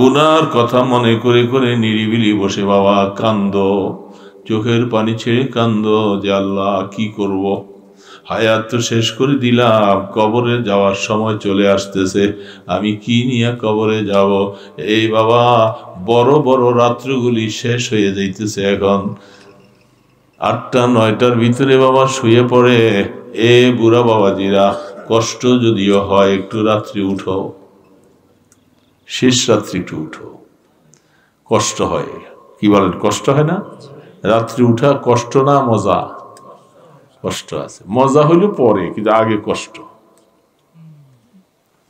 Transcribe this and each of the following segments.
গুনার কথা মনে করে করে নিরিবিলি বসে বাবা কান্দো, চোখের পানি ছেড়ে কান্দো যে আল্লাহ কি করব, হায়াত তো শেষ করে দিলাম, কবরে যাওয়ার সময় চলে আসতেছে, আমি কি নিয়ে কবরে যাব। এই বাবা বড় বড় রাত্রগুলি শেষ হয়ে যাইতেছে, এখন 8টা 9টার ভিতরে বাবা শুয়ে পড়ে। এ বুড়া বাবাজিরা, কষ্ট যদিও হয় একটু রাত্রি উঠো, শেষ রাত্রি একটু উঠো, কষ্ট হয়। কি বলেন, কষ্ট হয় না? রাত্রি উঠা কষ্ট না মজা? কষ্ট আছে, মজা হইলে পরে, কিন্তু আগে কষ্ট।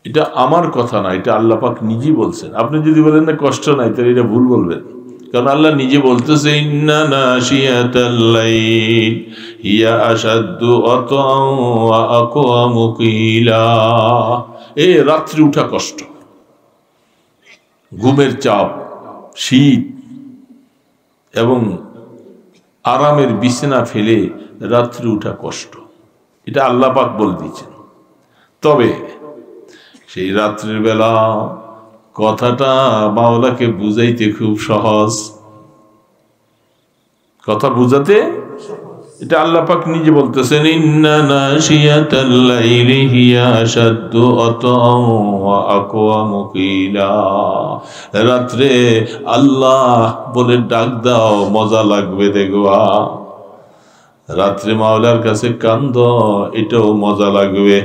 এটা আমার কথা না, এটা আল্লাহ পাক নিজেই বলছেন। আপনি যদি বলেন না কষ্ট নাই, তাহলে এটা ভুল বলবেন, কারণ আল্লাহ নিজে বলতেছে ইন্না নাশিয়াতাল লাইল হিয়া আশাদ্দু আতআন ওয়া আকওয়ামু কিলা। এই রাত্রি উঠা কষ্ট, ঘুমের চাপ, শীত এবং আরামের বিছানা ফেলে রাত্রি উঠা কষ্ট, এটা আল্লাহ পাক বলে দিয়েছেন। তবে সেই রাত্রির বেলা কথাটা মাওলাকে বুঝাইতে খুব সহজ, কথা বুঝাতে, এটা আল্লাহ পাক নিজে বলতেছেন ইন্না নাশিয়াতাল লাইলি হিয়া আশাদ্দু আতআন ওয়া আকওয়ামু কিলা। রাত্রে আল্লাহ বলে ডাক দাও, মজা লাগবে দেখবা। রাত্রে মাওলার কাছে কান্দো, এটাও মজা লাগবে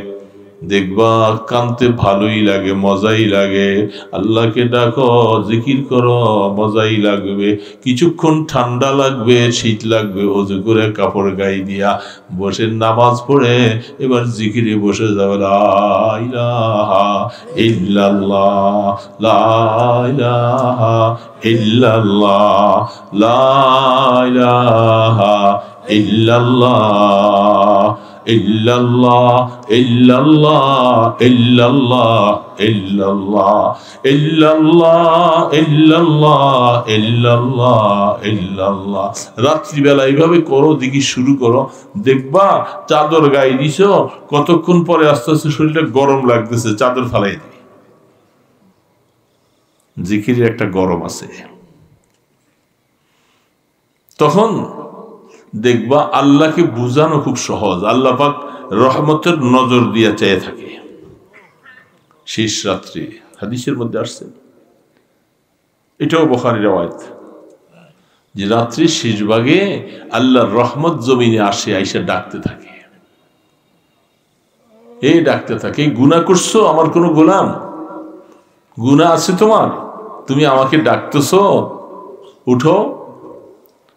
দেখবা, কানতে ভালোই লাগে, মজাই লাগে। আল্লাহকে ডাকো, জিকির করো, মজাই লাগবে। কিছুক্ষণ ঠান্ডা লাগবে, শীত লাগবে, ওযু করে কাপড় গায়ে দিয়া বসে নামাজ পড়ে এবার জিকিরে বসে যাবে। লা ইলাহা ইল্লাল্লাহ, লা ইলাহা ইল্লাল্লাহ, লা ইলাহা ইল্লাল্লাহ, ইল্লাল্লাহ ইল্লাল্লাহ ইল্লাল্লাহ ইল্লাল্লাহ ইল্লাল্লাহ ইল্লাল্লাহ ইল্লাল্লাহ ইল্লাল্লাহ। রাত্রিবেলা এইভাবে করো, দিকে শুরু করো, দেখবা চাদর গায়ে দিছো, কতক্ষণ পরে আস্তে আস্তে শরীরটা গরম লাগতেছে, চাদর ফালাই দিই। জিকিরের একটা গরম আছে। তখন দেখবা আল্লাহকে বুঝানো খুব সহজ। আল্লাহ পাক রহমতের নজর দিয়া চেয়ে থাকে। শেষ রাত্রি হাদিসের মধ্যে আসছে, এটাও বুখারীর রওয়ায়াত, যে রাত্রির শেষ ভাগে আল্লাহর রহমত জমিনে আসে, আইসা ডাকতে থাকে। এই ডাকতে থাকে, গুনাহ করছো আমার কোনো গোলাম, গুনাহ আছে তোমার, তুমি আমাকে ডাকতেছো, উঠো,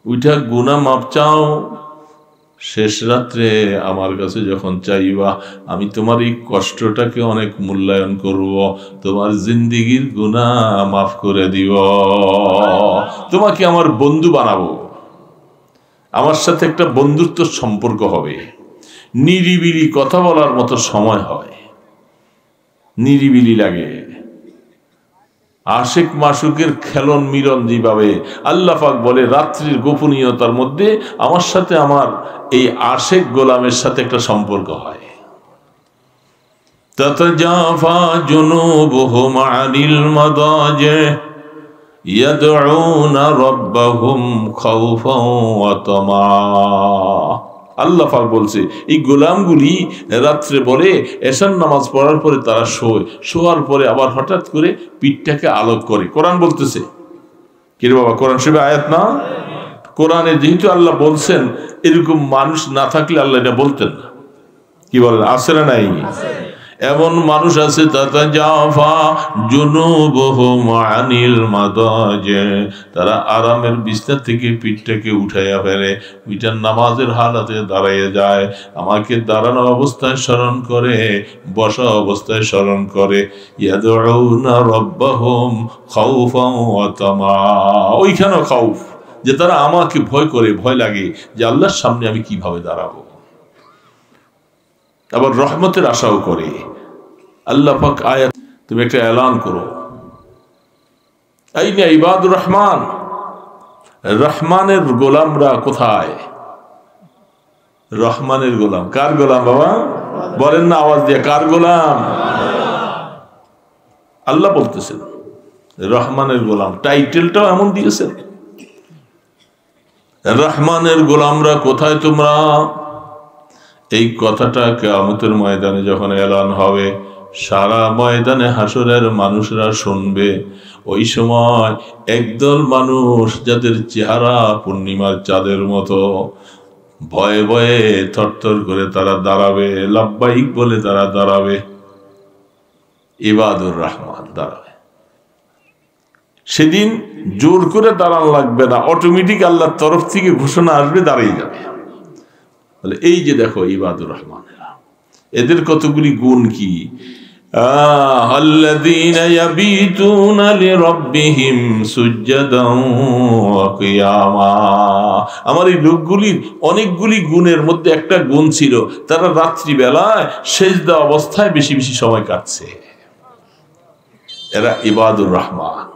উঠা গুনাহ মাপ চাও। শেষ রাত্রে আমার কাছে যখন চাইবা, আমি তোমার এই কষ্টটাকে অনেক মূল্যায়ন করব, তোমার জিন্দেগির গুনাহ মাফ করে দিব, তোমাকে আমার বন্ধু বানাবো, আমার সাথে একটা বন্ধুত্ব সম্পর্ক হবে, নিরিবিলি কথা বলার মতো সময় হয়, নিরিবিলি লাগে। আশিক মাশুকের খেলন মিলন যেভাবে আল্লাহ পাক বলে, রাত্রির গোপনীয়তার মধ্যে আমার সাথে আমার এই আশিক গোলামের সাথে একটা সম্পর্ক হয়। তাতাজাফা জুনুবুহুম আনিল মাদাজি ইয়াদউনা রাব্বাহুম খাউফান ওয়া তামা। আল্লাহ পাক বলছে, এই গোলামগুলি রাত্রে বলে এশার নামাজ পড়ার পরে তারা শোয়, শোয়ার পরে আবার হঠাৎ করে পিঠটাকে আলোক করে। কোরআন বলতেছে, কি রে বাবা, কোরআন শরীফে আয়াত না? কোরআনে যেহেতু আল্লাহ বলছেন, এরকম মানুষ না থাকলে আল্লাহ এটা বলতেন না। কি বলেন, আছে না নাই? এমন মানুষ আছে, তাতাজাফা জুনুবুহুম আনিল মাদাজি, তারা আরামের বিছনা থেকে পিঠটাকে উঠাইয়া ফেলে, ওইটা নামাজের হালাতে দাঁড়াইয়া যায়, আমাকে দাঁড়ানো অবস্থায় স্মরণ করে, বসা অবস্থায় স্মরণ করে। ইয়াদউনা রাব্বাহুম খাউফান ওয়া তামা, ওইখানেও খাউফ, যে তারা আমাকে ভয় করে, ভয় লাগে যে আল্লাহর সামনে আমি কিভাবে দাঁড়াবো। আবার রহমতের আশাও করে। আল্লাহ পাক আয়াত, তুমি একটা এলান করো, আইনা ইবাদুর রহমান, রহমানের গোলামরা কোথায়? রহমানের গোলাম কার গোলাম বাবা? বলেন না আওয়াজ দিয়ে, কার গোলাম? আল্লাহ বলতেছেন রহমানের গোলাম, টাইটেলটাও এমন দিয়েছেন, রহমানের গোলামরা কোথায় তোমরা? এই কথাটা কিয়ামতের ময়দানে যখন এলান হবে, সারা ময়দানে হাসরের মানুষরা শুনবে। ওই সময় একদল মানুষ যাদের চেহারা পূর্ণিমার চাঁদের মতো, ভয়ে ভয়ে থরথর করে তারা দাঁড়াবে, লাব্বাইক বলে তারা দাঁড়াবে, ইবাদুর রহমান দাঁড়াবে। সেদিন জোর করে দাঁড়ান লাগবে না, অটোমেটিক আল্লাহর তরফ থেকে ঘোষণা আসবে, দাঁড়িয়ে যাবে। বলে এই যে দেখো ইবাদুর রহমানেরা, এদের কতগুলি গুণ কি? আল্লাযীনা ইয়াবিতুনা লিরাব্বিহিম সুজদান ওয়া কিয়ামা। আমার এই লোকগুলির অনেকগুলি গুণের মধ্যে একটা গুণ ছিল, তারা রাত্রিবেলায় সেজদা অবস্থায় বেশি বেশি সময় কাটছে। এরা ইবাদুর রহমান,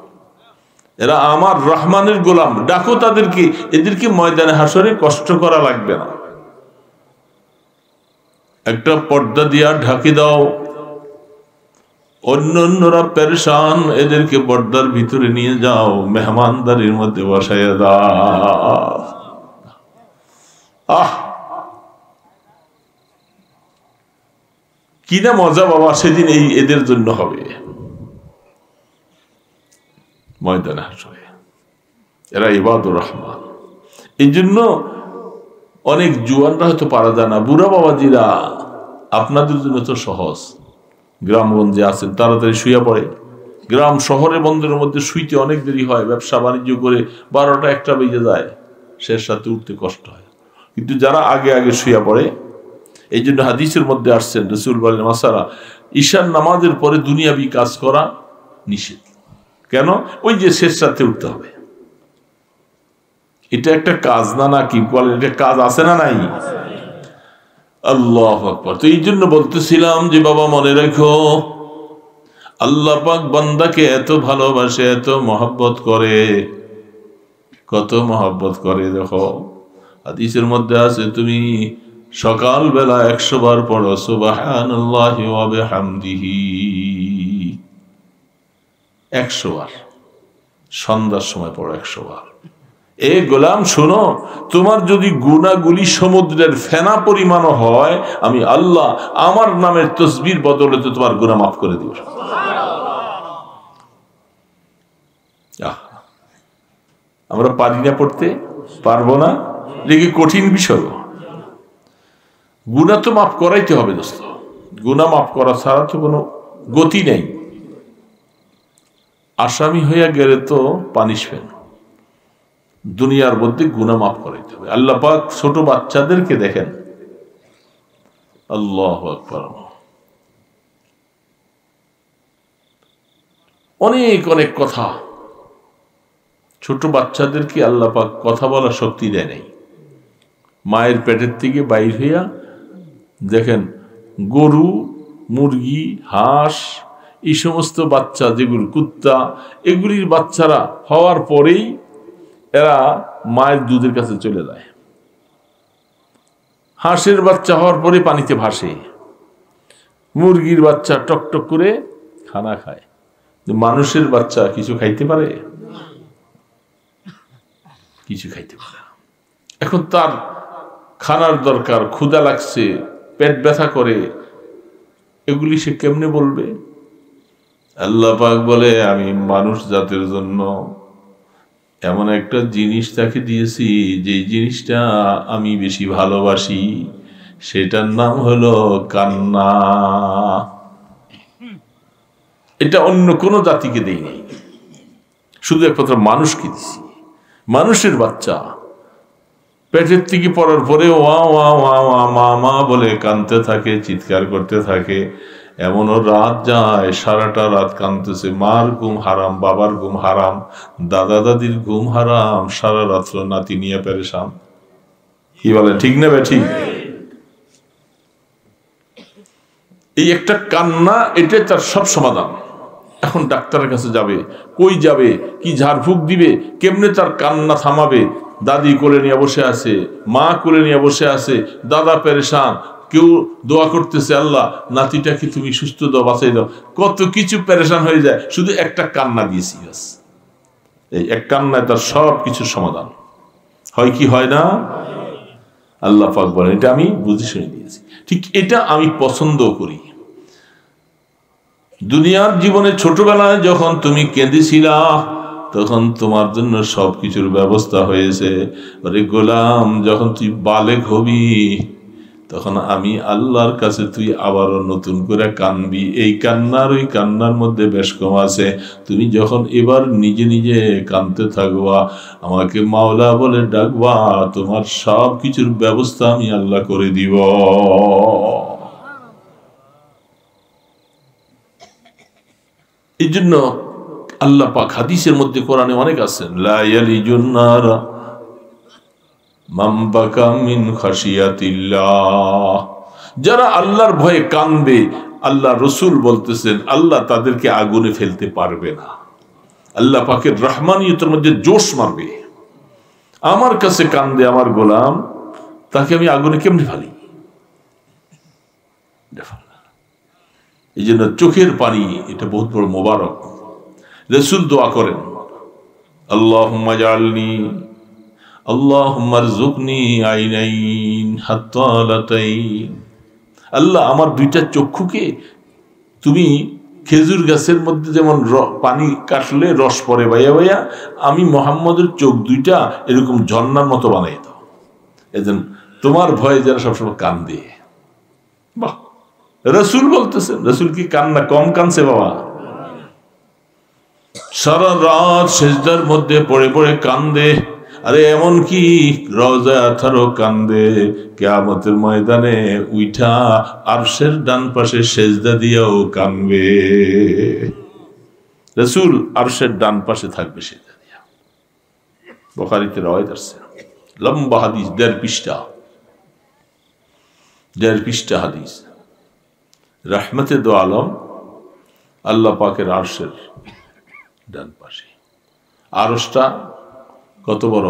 এরা আমার রহমানের গোলাম। ডাকো তাদেরকে, এদেরকে ময়দানে হাসরে কষ্ট করা লাগবে না, একটা পর্দা দিয়া ঢাকি দাও। অন্যরা পেরেশান, এদেরকে পর্দার ভিতরে নিয়ে যাও, মেহমানদারির মধ্যে বসাইয়া দাও। আহ কি না মজা বাবা সেদিন এই এদের জন্য হবে ময়দানে হাসরে। এরা ইবাদুর রহমান। এই জন্য অনেক জুয়ানরা হয়তো পারা যায় না। বুড়া বাবাজিরা আপনাদের জন্য তো সহজ, গ্রামগঞ্জে আছেন, তাড়াতাড়ি শুয়ে পড়ে। গ্রাম শহরে বন্দরের মধ্যে শুইতে অনেক দেরি হয়, ব্যবসা বাণিজ্য করে 12টা 1টা বেজে যায়, শেষ রাতে উঠতে কষ্ট হয়। কিন্তু যারা আগে আগে শুয়ে পড়ে, এই জন্য হাদিসের মধ্যে আসছেন, রাসূল বলেন মাসালা ঈশার নামাজের পরে দুনিয়াবি কাজ করা নিষেধ। কেন? ওই যে শেষ রাতে উঠতে হবে, এটা একটা কাজ না, নাকি বলেন? এটা কাজ আছে না নাই? আল্লাহু আকবার। তো এই জন্য বলতেছিলাম যে বাবা মনে রেখো, আল্লাহ পাক বান্দাকে এত ভালোবাসে, এত মহব্বত করে, কত মহব্বত করে। দেখো হাদিসের মধ্যে আছে, তুমি সকাল বেলা 100 বার পড়ো সুবহানাল্লাহি ওয়া বিহামদিহি, 100 বার। সন্ধ্যার সময় পড়ো 100 বার। এ গোলাম শোনো, তোমার যদি গুনাহগুলি সমুদ্রের ফেনা পরিমাণও হয়, আমি আল্লাহ আমার নামের তসবির বদলে তোমার গুনাহ মাফ করে দিব। আমরা পারি না পড়তে, পারবো না, দেখি কঠিন বিষয়। গুনাহ তো মাফ করাইতে হবে দোস্ত, গুনাহ মাফ করা ছাড়া তো কোনো গতি নেই। আসামি হইয়া গেলে তো পানিশমেন্ট, দুনিয়ার মধ্যে গুনাহ মাফ করাইতে হবে। আল্লাহ পাক ছোট বাচ্চাদেরকে দেখেন, আল্লাহু আকবার, অনেক অনেক কথা। ছোট বাচ্চাদেরকে আল্লাহ পাক কথা বলার শক্তি দেয় নাই। মায়ের পেটের থেকে বাইর হইয়া দেখেন, গরু, মুরগি, হাঁস, এই সমস্ত বাচ্চা, যেগুলো কুত্তা, এগুলির বাচ্চারা হওয়ার পরেই এরা মায়ের দুধের কাছে চলে যায়। হাঁসের বাচ্চা হওয়ার পরে পানিতে ভাসে, মুরগির বাচ্চা টকটক করে খানা খায়। মানুষের বাচ্চা কিছু খাইতে পারে? কিছু খাইতে পারে না। এখন তার খানার দরকার, ক্ষুধা লাগছে, পেট ব্যথা করে, এগুলি সে কেমনে বলবে? আল্লাহ পাক বলে, আমি মানুষ জাতির জন্য এমন একটা জিনিস তাকে দিয়েছি, যে জিনিসটা আমি বেশি ভালোবাসি, সেটার নাম হলো কান্না। এটা অন্য কোনো জাতিকে দেই নাই, শুধু একমাত্র মানুষকে দিছি। মানুষের বাচ্চা পেটের থেকে পড়ার পরে ওয়া ওয়া ওয়া ওয়া মা মা বলে কাঁদতে থাকে, চিৎকার করতে থাকে। এমনও রাত যায়, সারাটা রাত কাঁদতেছে, মার ঘুম হারাম, বাবার ঘুম হারাম, দাদা দাদির ঘুম হারাম, সারা রাত্র নাতি নিয়ে পেরেশান। কি বলেন, ঠিক না ঠিক? এই একটা কান্না, এটাই তার সব সমাধান। এখন ডাক্তারের কাছে যাবে, কই যাবে, কি ঝাড়ফুঁক দিবে, কেমনে তার কান্না থামাবে? দাদি কোলে নিয়ে বসে আছে, মা কোলে নিয়ে বসে আছে, দাদা পেরেশান, কেউ দোয়া করতেছে, আল্লাহ নাতিটাকে তুমি সুস্থ দাও, বাঁচাই দাও, কত কিছু পেরেশান হয়ে যায়, শুধু একটা কান্না দিয়েছি, এই এক কান্নায় তার সব কিছুর সমাধান হয় কি হয় না? আল্লাহ পাক বলেন এটা আমি বুঝে শুনে দিয়েছি। ঠিক এটা আমি পছন্দ করি। দুনিয়ার জীবনে ছোটবেলায় যখন তুমি কেঁদেছিলা, তখন তোমার জন্য সবকিছুর ব্যবস্থা হয়েছে। আরে গোলাম, যখন তুই বালেগ হবি, তখন আমি আল্লাহর কাছে তুই আবারও নতুন করে কানবি। এই কান্নার ওই কান্নার মধ্যে বেশ কম আছে। তুমি যখন এবার নিজে নিজে কানতে থাকবা, আমাকে মাওলা বলে ডাকবা, তোমার সব কিছুর ব্যবস্থা আমি আল্লাহ করে দিব। এই জন্য আল্লাহ পাক হাদিসের মধ্যে, কোরআনে অনেক আছেন, লা ইয়ালিজুন নার মান বাকা মিন খাশিয়াতিল্লাহ। যারা আল্লাহর ভয়ে কাঁদবে, আল্লাহ রসুল বলতেছেন আল্লাহ তাদেরকে আগুনে ফেলতে পারবে না। আল্লাহ পাকের রহমানিয়তের মধ্যে জোশ মারবে। আমার কাছে কান্দে আমার গোলাম, তাকে আমি আগুনে কেমনে ফেলি? এই জন্য চোখের পানি এটা বহুত বড় মোবারক। রাসূল দোয়া করেন, আল্লাহুম্মা জাআলনি আল্লাহুম্মা রযুকনি আইনাইন হাত্তালাতাইন। আল্লাহ আমার দুইটা চক্ষুকে তুমি খেজুর গাছের মধ্যে যেমন পানি কাটলে রস পড়ে বাইয়া বাইয়া, আমি মুহাম্মদের চোখ দুইটা এরকম ঝর্ণার মতো বানাই দাও, এজন্য তোমার ভয়ে যারা সবসময় কান্দে। বাহ, রাসূল বলতেছেন। রাসূল কি কান্না কম কানছে বাবা? সারা রাত সেজদার মধ্যে পড়ে পড়ে কান্দে। আরে এমন কি রওজা আথারও কান্দে। কিয়ামতের ময়দানে উঠা আরশের ডান পাশে সেজদা দিয়েও কানবে। রাসূল আরশের ডান পাশে থাকবে সেজদা দিয়া। বুখারীতে রওয়ায়াত আছে, লম্বা হাদিস, 1.5 পৃষ্ঠা, 1.5 পৃষ্ঠা হাদিস। রহমতে দো আলম আল্লাহ পাকের আরশের ডান পাশে। আরশটা কত বড়?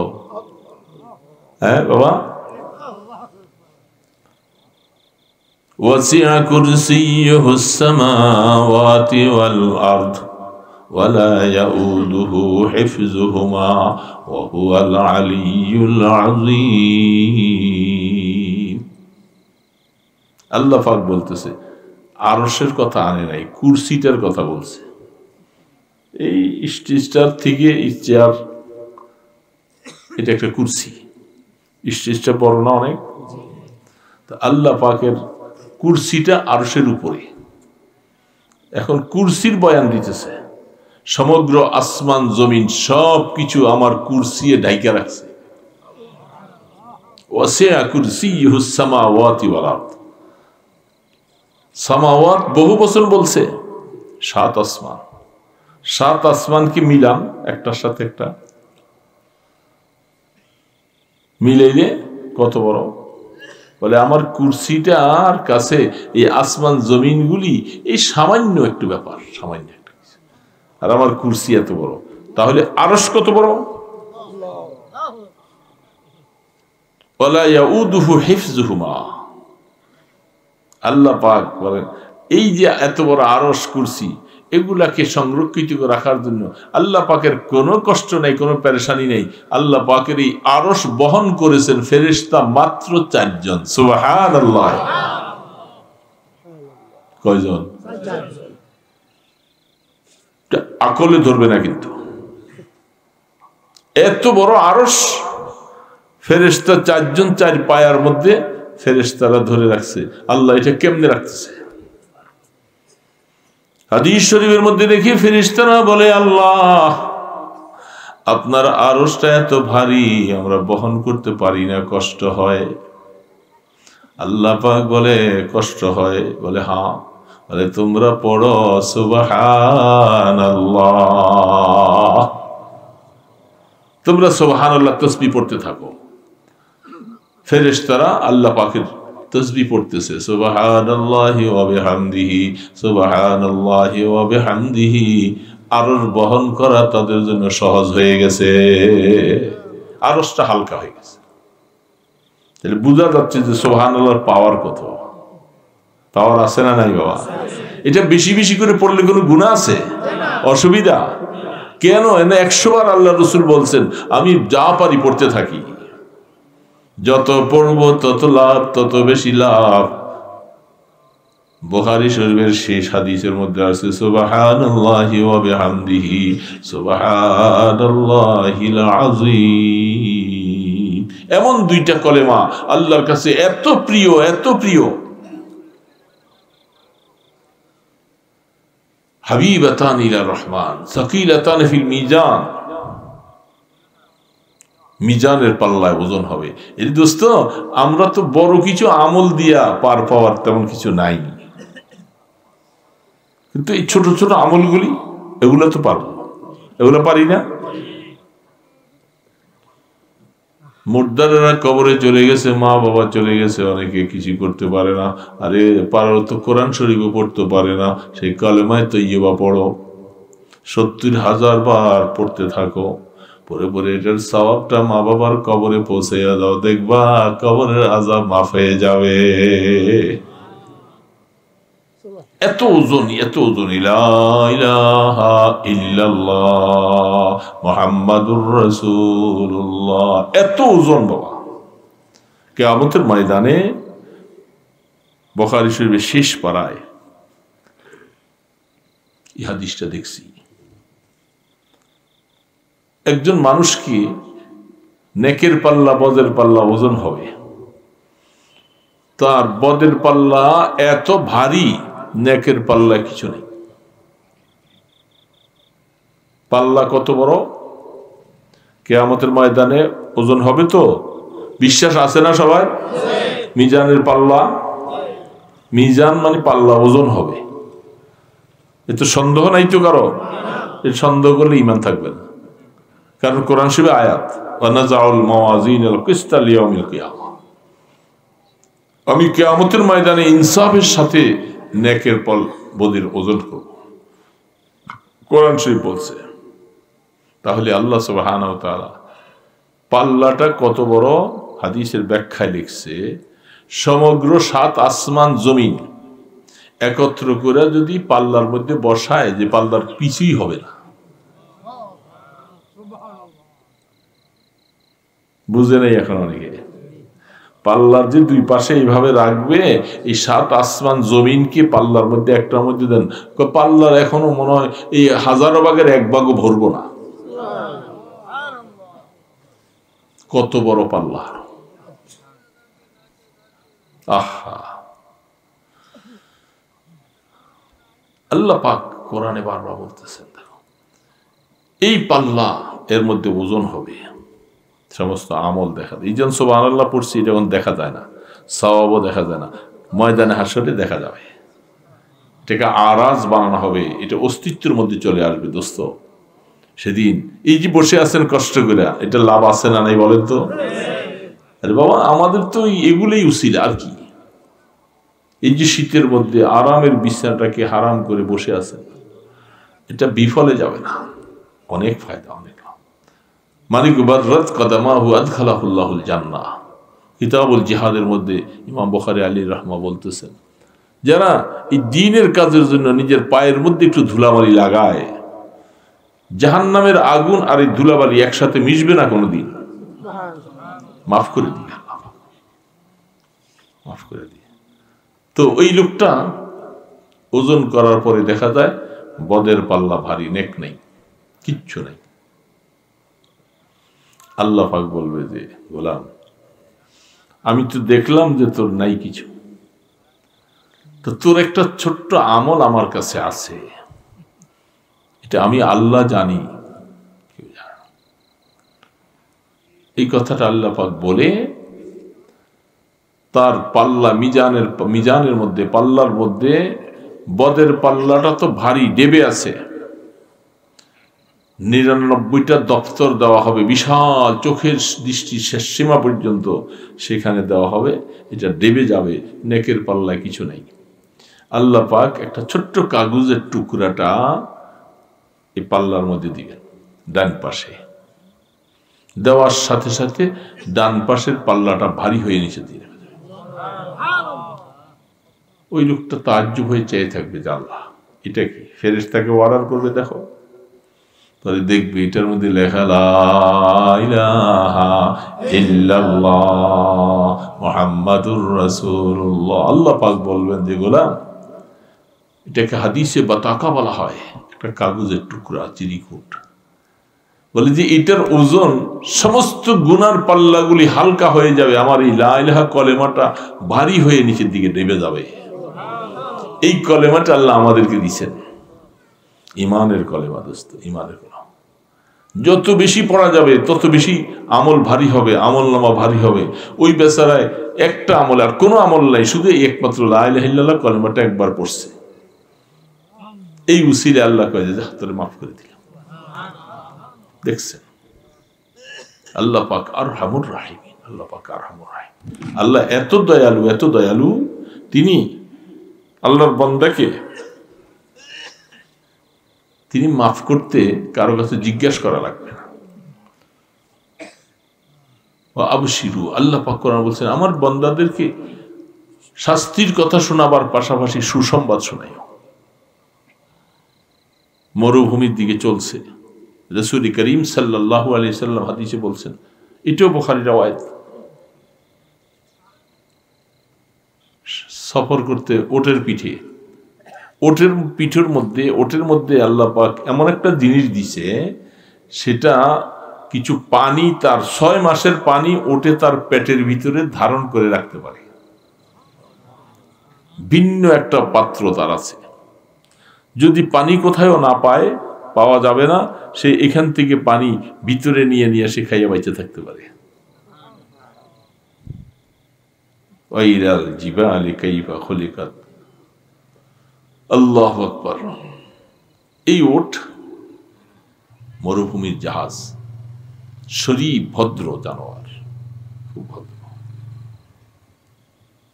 হ্যাঁ বাবা, ওয়াসিআ কুরসিয়ুহুস সামাওয়াতি ওয়াল আরদ ওয়ালা ইয়াউদুহু হিফযুহুমা ওয়া হুয়াল আলিয়্যুল আযীম। আল্লাহ পাক বলতেছে, আরশের কথা আনে নাই, কুরসিটার কথা বলছে। এই স্টেজটার থেকে চেয়ার, এটা একটা কুরসি, স্টেজটা বড় না অনেক? আল্লাহ পাকের কুরসিটা আরশের উপরে। এখন কুরসির বয়ান দিতেছে, সমগ্র আসমান জমিন সব কিছু আমার কুরসিয়ে ঢাইকা রাখছে। ওয়াসিআ কুরসিয়ুহুস সামাওয়াতি ওয়াল আরদ। সামাওয়াত বহু বছর বলছে, 7 আসমান। 7 আসমান কি মিলাম একটার সাথে একটা, মিলাইলে কত বড়? বলে আমার কুরসিটার কাছে এই আসমান জমিনগুলি এই সামান্য একটু ব্যাপার, সামান্য একটা কিছু। আর আমার কুরসি এত বড়, তাহলে আরশ কত বড়? ওয়ালা ইয়াউদুহু হিফযুহুমা। আল্লাহ পাক বলেন এই যে এত বড় আরশ কুরসি, এগুলাকে সংরক্ষিত রাখার জন্য আল্লাহ পাকের কোনো কষ্ট নেই, কোনো পেরেশানি নেই। আল্লাহ পাকের এই আরশ বহন করেছেন ফেরেশতা মাত্র 4 জন। সুবহানাল্লাহ। কয়জন? আকলে ধরবে না কিন্তু। এত বড় আরশ ফেরেশতা 4 জন 4 পায়ার মধ্যে ফেরেশতারা ধরে রাখছে। আল্লাহ এটা কেমনে রাখতেছে? হাদিস শরীফের মধ্যে দেখি ফেরেশতারা বলে, আল্লাহ আপনার আরশটা এত ভারী, আমরা বহন করতে পারি না, কষ্ট হয়। আল্লাহ পাক বলে কষ্ট হয়? বলে হ্যাঁ। বলে তোমরা পড়ো সুবহানাল্লাহ, তোমরা সুবহানাল্লাহ তাসবিহ পড়তে থাকো। ফেরেশতারা আল্লাহ পাকের তাসবিহ পড়তেছে, সুবহানাল্লাহি ওয়া বিহামদিহি, সুবহানাল্লাহি ওয়া বিহামদিহি। আরশ বহন করা তাদের জন্য সহজ হয়ে গেছে, আরশটা হালকা হয়ে গেছে। তাহলে বোঝা যাচ্ছে যে সুবহানাল্লাহর পাওয়ার কত। পাওয়ার আছে না নাই বাবা? এটা বেশি বেশি করে পড়লে কোনো গুনাহ আছে? অসুবিধা কেন? এনে 100 বার আল্লাহ রসুল বলছেন আমি যা পারি পড়তে থাকি, যত পড়বো তত লাভ, তত বেশি লাভ। বুখারী শরীফের শেষ হাদিসের মধ্যে আছে সুবহানাল্লাহি ওয়া বিহামদিহি সুবহানাল্লাহিল আযীম। এমন দুইটা কলেমা আল্লাহর কাছে এত প্রিয়, এত প্রিয়। হাবিবাতান ইলার রহমান সাকিলাতান ফিল মিজান, মিজানের পাল্লায় ওজন হবে। এই দোস্ত, আমরা তো বড় কিছু আমল দিয়া পার পাওয়ার তেমন কিছু নাই, কিন্তু এই ছোট ছোট আমলগুলি এগুলো তো পারবো, এগুলো পারি না। মুর্দারেরা কবরে চলে গেছে, মা বাবা চলে গেছে, অনেকে কিছু করতে পারে না। আরে পারো তো কোরআন শরীফও পড়তে পারে না, সেই কালেমায় তৈয়বা পড়ো, 70,000 বার পড়তে থাকো, পরে পরে এটার সওয়াবটা মা বাবার কবরে পৌঁছে দাও, দেখবা কবরের আযাব মাফ হয়ে যাবে। এত ওজন, এত ওজন। লা ইলাহা ইল্লাল্লাহ মুহাম্মাদুর রাসূলুল্লাহ, এত ওজন বাবা। কিয়ামতের ময়দানে বুখারী শরীফের শেষ পারায় এই হাদিসটা দেখছি। একজন মানুষকে নেকের পাল্লা বদের পাল্লা ওজন হবে, তার বদের পাল্লা এত ভারী, নেকের পাল্লা কিছু নেই। পাল্লা কত বড়? কিয়ামতের ময়দানে ওজন হবে তো? বিশ্বাস আছে না সবাই? মিজানের পাল্লা, মিজান মানে পাল্লা, ওজন হবে। এত সন্দেহ নাই তো কারো? এর সন্দেহ করলে ঈমান থাকবে না, কারণ কোরআন শরীফে আয়াত ওয়ানাজাউল মাওয়াজিনাল কিসতা লিয়াউমিল কিয়ামা, আমি কিয়ামতের ময়দানে ইনসাফের সাথে নেকের পল বদির ওজন করব, কোরআন শরীফ বলছে। তাহলে আল্লাহ সুবহানাহু ওয়া তাআলা পাল্লাটা কত বড় হাদিসের ব্যাখ্যায় লিখছে, সমগ্র 7 আসমান জমিন একত্র করে যদি পাল্লার মধ্যে বসায়, যে পাল্লার কিছুই হবে না। বুঝে নেই এখন অনেকে। পাল্লার যে দুই পাশে এইভাবে রাখবে, এই 7 আসমান জমিনকে পাল্লার মধ্যে একটার মধ্যে দেন, পাল্লার এখনো মনে হয় এই 1000 ভাগের 1 ভাগও ভরবো না। কত বড় পাল্লা! আহা, আল্লাহ পাক কোরআনে বারবার বলতেছেন, দেখো এই পাল্লা, এর মধ্যে ওজন হবে সমস্ত আমল দেখা যায়। এই জন্য সুবহানাল্লাহ পড়ছি, যখন দেখা যায় না, সওয়াবও দেখা যায় না, ময়দানে হাসরে দেখা যাবে। এটাকে আরাজ বানানো হবে, এটা অস্তিত্বের মধ্যে চলে আসবে দোস্ত। সেদিন এই যে বসে আছেন কষ্ট করে, এটা লাভ আছে না নাই বলেন তো? আরে বাবা, আমাদের তো এগুলোই উসিলা, আর কি? এই যে শীতের মধ্যে আরামের বিছানাটাকে হারাম করে বসে আছেন, এটা বিফলে যাবে না, অনেক ফায়দা, অনেক লাভ। মালিক বাদরাত কদামাহু আদখালাহুল্লাহুল জান্নাহ, কিতাবুল জিহাদের মধ্যে ইমাম বুখারী আলাইহির রাহমা বলতেছেন, যারা এই দ্বীনের কাজের জন্য নিজের পায়ের মধ্যে একটু ধুলাবালি লাগায়, জাহান্নামের আগুন আর এই ধুলাবালি একসাথে মিশবে না কোনোদিন, মাফ করে দিয়ে, মাফ করে দিয়ে। তো ওই লোকটা ওজন করার পরে দেখা যায় বদের পাল্লা ভারী, নেক নেই, কিচ্ছু নেই। আল্লাহ পাক বলবে যে, গোলাম, আমি তো দেখলাম যে তোর নাই কিছু, তো তোর একটা ছোট্ট আমল আমার কাছে আছে, এটা আমি আল্লাহ জানি, কেউ জানে না। এই কথাটা আল্লাহ পাক বলে তার পাল্লা, মিজানের মধ্যে, পাল্লার মধ্যে বদের পাল্লাটা তো ভারী, ডেবে আছে, 99টা দপ্তর দেওয়া হবে, বিশাল চোখের দৃষ্টি শেষ সীমা পর্যন্ত সেখানে দেওয়া হবে, এটা ডেবে যাবে, নেকের পাল্লায় কিছু নেই। আল্লাহ পাক একটা ছোট্ট কাগজের টুকরাটা এই পাল্লার মধ্যে দিবেন, ডান পাশে দেওয়ার সাথে সাথে ডান পাশের পাল্লাটা ভারী হয়ে নিচে দিয়ে ওই লোকটা তাজ্জুব হয়ে চেয়ে থাকবে যে আল্লাহ এটা কি, ফেরেশতাকে অর্ডার করবে দেখো, তাহলে দেখবে এটার মধ্যে লেখা লা ইলাহা ইল্লাল্লাহ মুহাম্মাদুর রাসূলুল্লাহ। আল্লাহ পাক বলবেন যে গোলাম, এটাকে হাদিসে বাতাকা বলা হয়, একটা কাগজের টুকরা চিরিকুট, বলে যে এটার ওজন সমস্ত গুনার পাল্লাগুলি হালকা হয়ে যাবে, আমার এই লা ইলাহা কলেমাটা ভারী হয়ে নিচের দিকে নেমে যাবে। এই কলেমাটা আল্লাহ আমাদেরকে দিচ্ছেন, ইমানের কলেমা দোস্ত, ইমানের কলেমা। যত বেশি পড়া যাবে তত বেশি আমল ভারী হবে, আমল নামা ভারী হবে। ওই বেচারায় একটা আমল আর কোনো আমল নাই, শুধু একমাত্র লা ইলাহা ইল্লাল্লাহ কলেমাটা একবার পড়ছে, এই উসিলে আল্লাহ কয়ে যে তোরে মাফ করে দিলাম। দেখছেন আল্লাহ পাক আরহামুর রাহিমিন, আল্লাহ পাক আরহামুর রাহিম। আল্লাহ এত দয়ালু, এত দয়ালু, তিনি আল্লাহর বান্দাকে তিনি মাফ করতে কারো কাছে জিজ্ঞাসা করা লাগবে না। আবশিরু, আল্লাহ পাক কোরআন বলছেন আমার বান্দাদেরকে শাস্তির কথা শোনাবার পাশাপাশি সুসংবাদ শোনাইও। মরুভূমির দিকে চলছে, রাসূল করিম সাল্লাল্লাহু আলাইহি সাল্লাম হাদিসে বলছেন, এটাও বুখারীর রওয়ায়াত, সফর করতে ওটের পিঠে, ওটের মধ্যে আল্লাহ পাক এমন একটা জিনিস দিছে, সেটা কিছু পানি, তার 6 মাসের পানি ওটে তার পেটের ভিতরে ধারণ করে রাখতে পারে। ভিন্ন একটা পাত্র তার আছে, যদি পানি কোথাও না পায়, পাওয়া যাবে না, সে এখান থেকে পানি ভিতরে নিয়ে নিয়ে সে খাইয়া বাইচে থাকতে পারে। ওয়াইরাল জিবালি কাইফা খুলিকাত, আল্লাহু আকবার। এই ওট মরুভূমির জাহাজ, শরীফ ভদ্র জানোয়ার, খুব ভদ্র,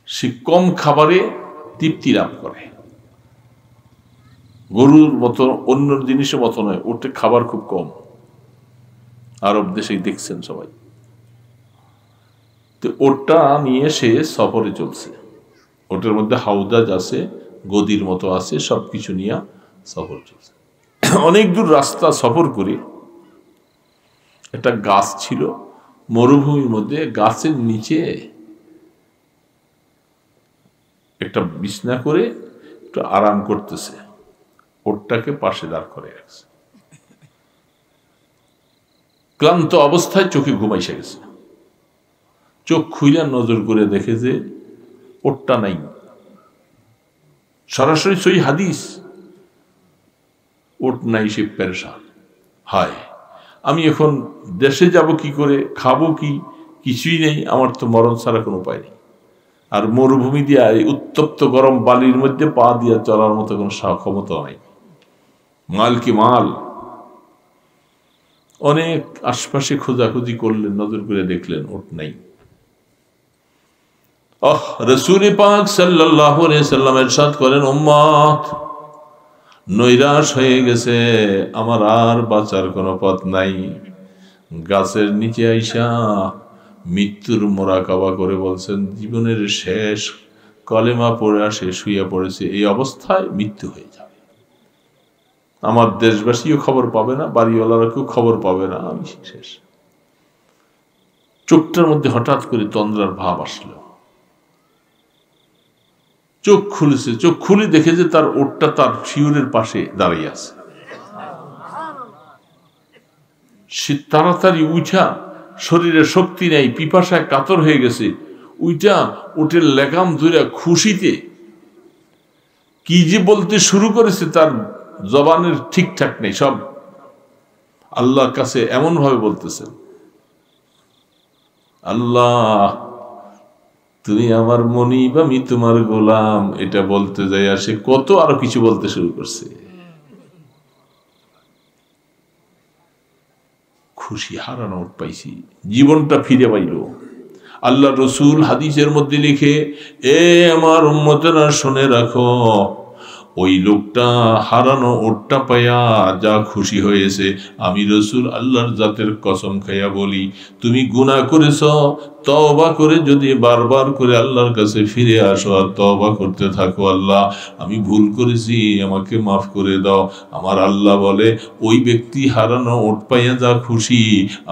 সে কম খাবারে তৃপ্তি লাভ করে। গরুর মতো, অন্য জিনিসের মতো নয়, ওটে খাবার খুব কম। আরব দেশে দেখছেন সবাই। তো ওটটা নিয়ে সে সফরে চলছে, ওটার মধ্যে হাউদাজ আছে, গদির মতো আছে, সবকিছু নিয়ে সফর চলছে। অনেক দূর রাস্তা সফর করে একটা গাছ ছিল মরুভূমির মধ্যে, গাছের নিচে একটা বিছনা করে একটু আরাম করতেছে, ওটটাকে পাশে দাঁড় করে রাখছে। ক্লান্ত অবস্থায় চোখে ঘুমাইসে গেছে, চোখ খুইলা নজর করে দেখে যে ওটটা নাই। সরাসরি সই হাদিস, ওট নাই, সে পেরেশান। হায়, আমি এখন দেশে যাব কি করে, খাবো কি, কিছুই নেই, আমার তো মরণ ছাড়া কোনো উপায় নেই। আর মরুভূমি দিয়া এই উত্তপ্ত গরম বালির মধ্যে পা দিয়া চলার মতো কোনো ক্ষমতা নাই। মাল কি মাল। অনেক আশপাশে খোঁজাখুঁজি করলেন, নজর করে দেখলেন ওট নাই। রাসূল পাক সাল্লাল্লাহু আলাইহি সাল্লাম ইরশাদ করেন, উম্মত নৈরাশ হয়ে গেছে, আমার আর বাঁচার কোনো পথ নাই। গাছের নিচে আইসা মৃত্যুর মোরাকাবা করে বলছেন, জীবনের শেষ কলেমা পড়ে আসে, শুয়ে পড়েছে, এই অবস্থায় মৃত্যু হয়ে যাবে। আমার দেশবাসীও খবর পাবে না, বাড়িওয়ালারা কেউ খবর পাবে না, আমি শেষ। চোখটার মধ্যে হঠাৎ করে তন্দ্রার ভাব আসলো, চোখ খুলেছে, চোখ খুলে দেখে যে তার ওটটা তার শিয়রের পাশে দাঁড়িয়ে আছে। সে তাড়াতাড়ি উঠা, শরীরে শক্তি নেই, পিপাসায় কাতর হয়ে গেছে, উইটা ওটের লেগাম ধরে খুশিতে কি যে বলতে শুরু করেছে, তার জবানের ঠিকঠাক নেই, সব আল্লাহর কাছে এমন ভাবে বলতেছে, আল্লাহ তুমি আমার মনিব, আমি তোমার গোলাম। এটা বলতে যাই সে কত আরো কিছু বলতে শুরু করছে। খুশি, হারানো ওট পাইছি, জীবনটা ফিরে পাইল। আল্লাহ রসুল হাদিসের মধ্যে লিখে, এ আমার উম্মতেরা শুনে রাখো, ওই লোকটা হারানো ওটটা পাইয়া যা খুশি হয়েছে, আমি রাসূল আল্লাহর জাতের কসম খাইয়া বলি, তুমি গুনাহ করেছ, তওবা করে যদি বারবার করে আল্লাহর কাছে ফিরে আসো আর তওবা করতে থাকো, আল্লাহ আমি ভুল করেছি, আমাকে মাফ করে দাও, আমার আল্লাহ বলে ওই ব্যক্তি হারানো ওট পাইয়া যা খুশি,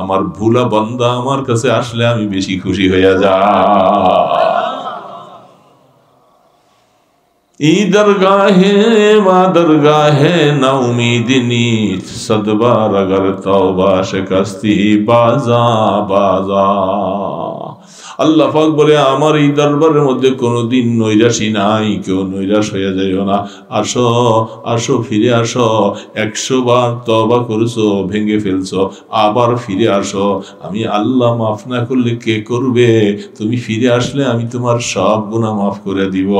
আমার ভুলা বান্দা আমার কাছে আসলে আমি বেশি খুশি হইয়া যা। ই দরগাহে মা দরগাহে না উম্মীদ নীত, সদবার अगर तौबा शिकस्ती बाजा बाजा। আল্লাহ পাক বলে আমার এই দরবারের মধ্যে কোনোদিন নৈরাশী নাই, কেউ নৈরাশ হয়ে যাইও না, আসো আসো ফিরে আসো, 100 বার তওবা করেছো, ভেঙে ফেলছো, আবার ফিরে আসো, আমি আল্লাহ মাফ না করলে কে করবে, তুমি ফিরে আসলে আমি তোমার সব গুনাহ মাফ করে দিব।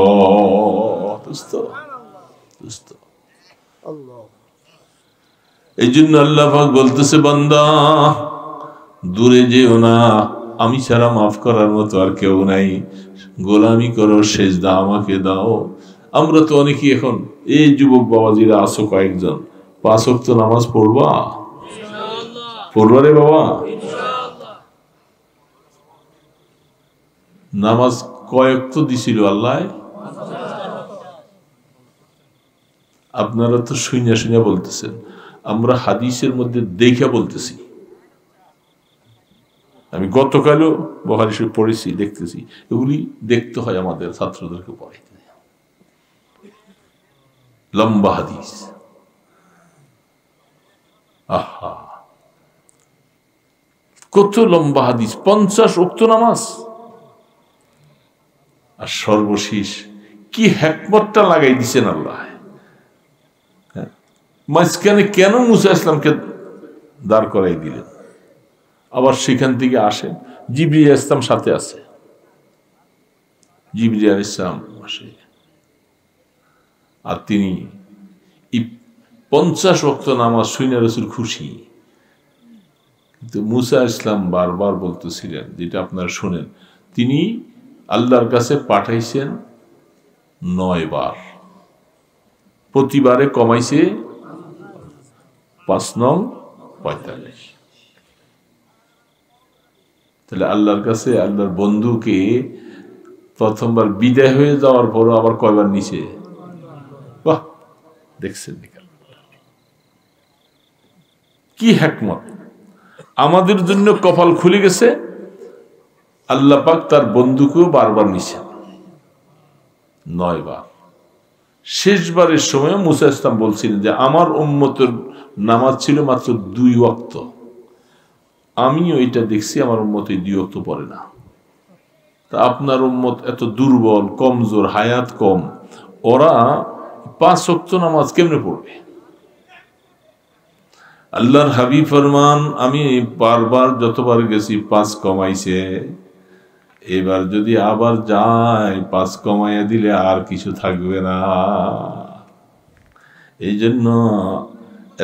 এই জন্য আল্লাহ পাক বলতেছে, বান্দা দূরে যেও না, আমি ছাড়া মাফ করার মতো আর কেউ নাই, গোলামি করো, সেজদা আমাকে দাও। আমরা তো অনেকেই এখন, এই যুবক বাবাজিরা আছো কয়েকজন, 5 ওয়াক্ত নামাজ পড়বা? পড়বা রে বাবা? নামাজ কয় ওয়াক্ত দিছিল আল্লাহ? আপনারা তো শুইনা শুইনা বলতেছেন, আমরা হাদিসের মধ্যে দেখে বলতেছি। আমি গতকালও বুখারী শরীফ পড়েছি, দেখতেছি, এগুলি দেখতে হয় আমাদের ছাত্রদেরকে পড়াইতে। লম্বা হাদিস, আহা কত লম্বা হাদিস, 50 ওয়াক্ত নামাজ। আর সর্বশেষ কি হিকমতটা লাগাই দিছেন আল্লাহ, মাঝখানে কেন মুসা ইসলামকে দাঁড় করাই দিলেন? আবার সেখান থেকে আসেন, জিবরিল আলাইহিস সালাম সাথে আছে, জিবরিল আলাইহিস সালাম আসে, আর তিনি 50 ওয়াক্ত নামাজ শুনে রাসূল খুশি। কিন্তু মুসা ইসলাম বারবার বলতেছিলেন, যেটা আপনারা শুনেন, তিনি আল্লাহর কাছে পাঠাইছেন 9 বার, প্রতিবারে কমাইছে 5 নং 45। তাহলে আল্লাহর কাছে আল্লাহর বন্ধুকে প্রথমবার বিদায় হয়ে যাওয়ার পরও আবার কয়বার নিছে? বাহ, দেখছেন কি হিকমত! আমাদের জন্য কপাল খুলে গেছে, আল্লাহ পাক তার বন্ধুকেও বারবার নিছেন 9 বার। শেষবারের সময় মুসা ইসলাম বলছিলেন যে আমার উম্মতের নামাজ ছিল মাত্র 2 ওয়াক্ত, আমিও এটা দেখছি আমার উম্মত এই 2 ওয়াক্ত পড়ে না, তা আপনার উম্মত এত দুর্বল, কমজোর, হায়াত কম, ওরা 5 ওয়াক্ত নামাজ কেমনে পড়বে? আল্লাহর হাবিব ফরমান, আমি বারবার যতবার গেছি 5 কমাইছে, এবার যদি আবার যায় 5 কমাইয়া দিলে আর কিছু থাকবে না। এই জন্য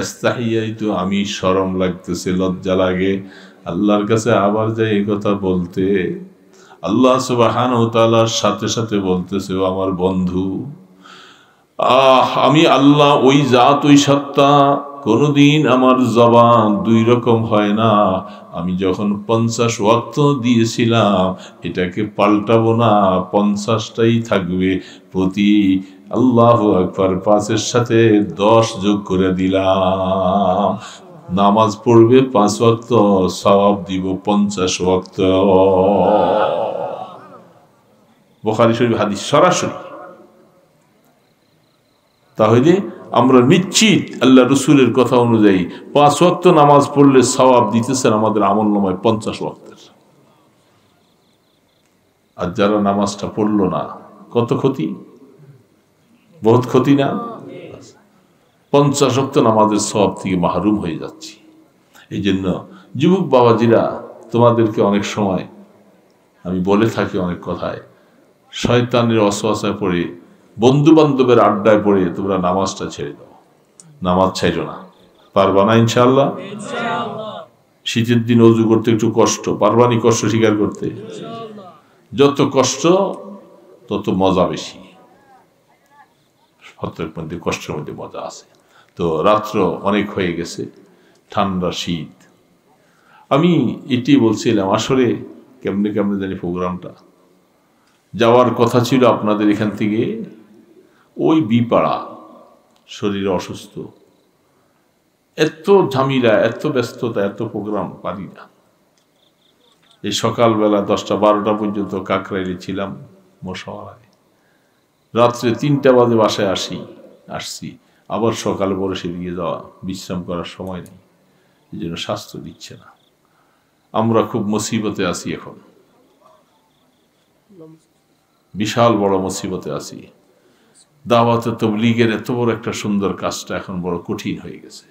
ইস্তাহিয়াইতু, আমি শরম লাগতেছে, লজ্জা লাগে আল্লাহর কাছে আবার যাই এই কথা বলতে। আল্লাহ সুবহানাহু ওয়া তাআলার সাথে সাথে বলতেছে, ও আমার বন্ধু, আমি আল্লাহ ওই জাত, ওই সত্তা, কোনদিন আমার জবান 2 রকম হয় না। আমি যখন 50 ওয়াক্ত দিয়েছিলাম, এটাকে পাল্টাবো না, 50টাই থাকবে, প্রতি আল্লাহু আকবার 5-এর সাথে 10 যোগ করে দিলাম। নামাজ পড়বে 5 ওয়াক্ত, সওয়াব দিব 50 ওয়াক্ত। বুখারী শরীফ হাদিস সরাসরি। তাহলে আমরা নিশ্চিত আল্লাহ রসুলের কথা অনুযায়ী 5 ওয়াক্ত নামাজ পড়লে সওয়াব দিতেছেন আমাদের আমলনামায় 50 ওয়াক্তের। আর যারা নামাজটা পড়লো না, কত ক্ষতি, বহুত ক্ষতি না? 50 ওয়াক্ত নামাজের সওয়াব থেকে মাহরুম হয়ে যাচ্ছি। এই জন্য যুবক বাবাজিরা, তোমাদেরকে অনেক সময় আমি বলে থাকি অনেক কথায়, শয়তানের ওয়াসওয়াসায় পড়ে, বন্ধু বান্ধবের আড্ডায় পড়ে তোমরা নামাজটা ছেড়ে দাও। নামাজ ছাইরো না। পারবা না ইনশাআল্লাহ? শীতের দিন ওযু করতে একটু কষ্ট, পারবানি কষ্ট স্বীকার করতে? যত কষ্ট তত মজা বেশি। হত্যের মধ্যে কষ্টের মধ্যে মজা আছে। তো রাত্র অনেক হয়ে গেছে, ঠান্ডা শীত। আমি এটি বলছিলাম, আসলে কেমনে কেমনে জানি প্রোগ্রামটা যাওয়ার কথা ছিল আপনাদের এখান থেকে ওই বিপাড়া, শরীর অসুস্থ, এত ঝামেলা, এত ব্যস্ততা, এত প্রোগ্রাম পারি না। এই সকালবেলা 10টা-12টা পর্যন্ত কাকরাইলে ছিলাম মশওয়ারায়, রাত্রে 3টা বাজে বাসায় আসছি, আবার সকালে বড় সেদিকে যাওয়া, বিশ্রাম করার সময় নেই, এই জন্য স্বাস্থ্য দিচ্ছে না। আমরা খুব মুসিবতে আছি এখন, বিশাল বড় মুসিবতে আছি। দাওয়াতে তাবলীগের এত বড় একটা সুন্দর কাজটা এখন বড় কঠিন হয়ে গেছে।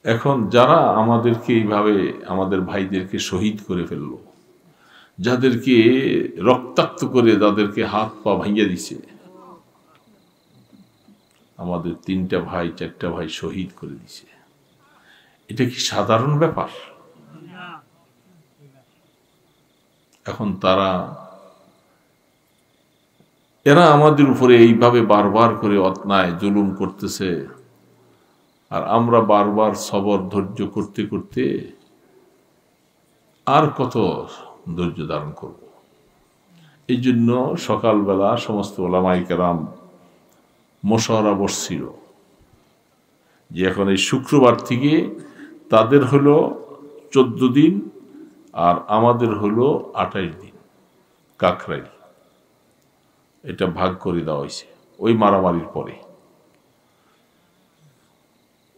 এখন যারা আমাদেরকে এইভাবে আমাদের ভাইদেরকে শহীদ করে ফেললো, যাদেরকে রক্তাক্ত করে যাদেরকে হাত পা ভাঙিয়ে দিছে, আমাদের 3টা ভাই 4টা ভাই শহীদ করে দিছে, এটা কি সাধারণ ব্যাপার? এখন এরা আমাদের উপরে এইভাবে বারবার করে অন্যায় জুলুম করতেছে, আর আমরা বারবার সবর ধৈর্য করতে করতে আর কত ধৈর্য ধারণ করব। এই জন্য সকালবেলা সমস্ত ওলামায়ে কেরাম মশওয়ারা বসছিল যে এখন এই শুক্রবার থেকে তাদের হলো 14 দিন আর আমাদের হলো 28 দিন কাকরাইল, এটা ভাগ করে দেওয়া হয়েছে ওই মারামারির পরে।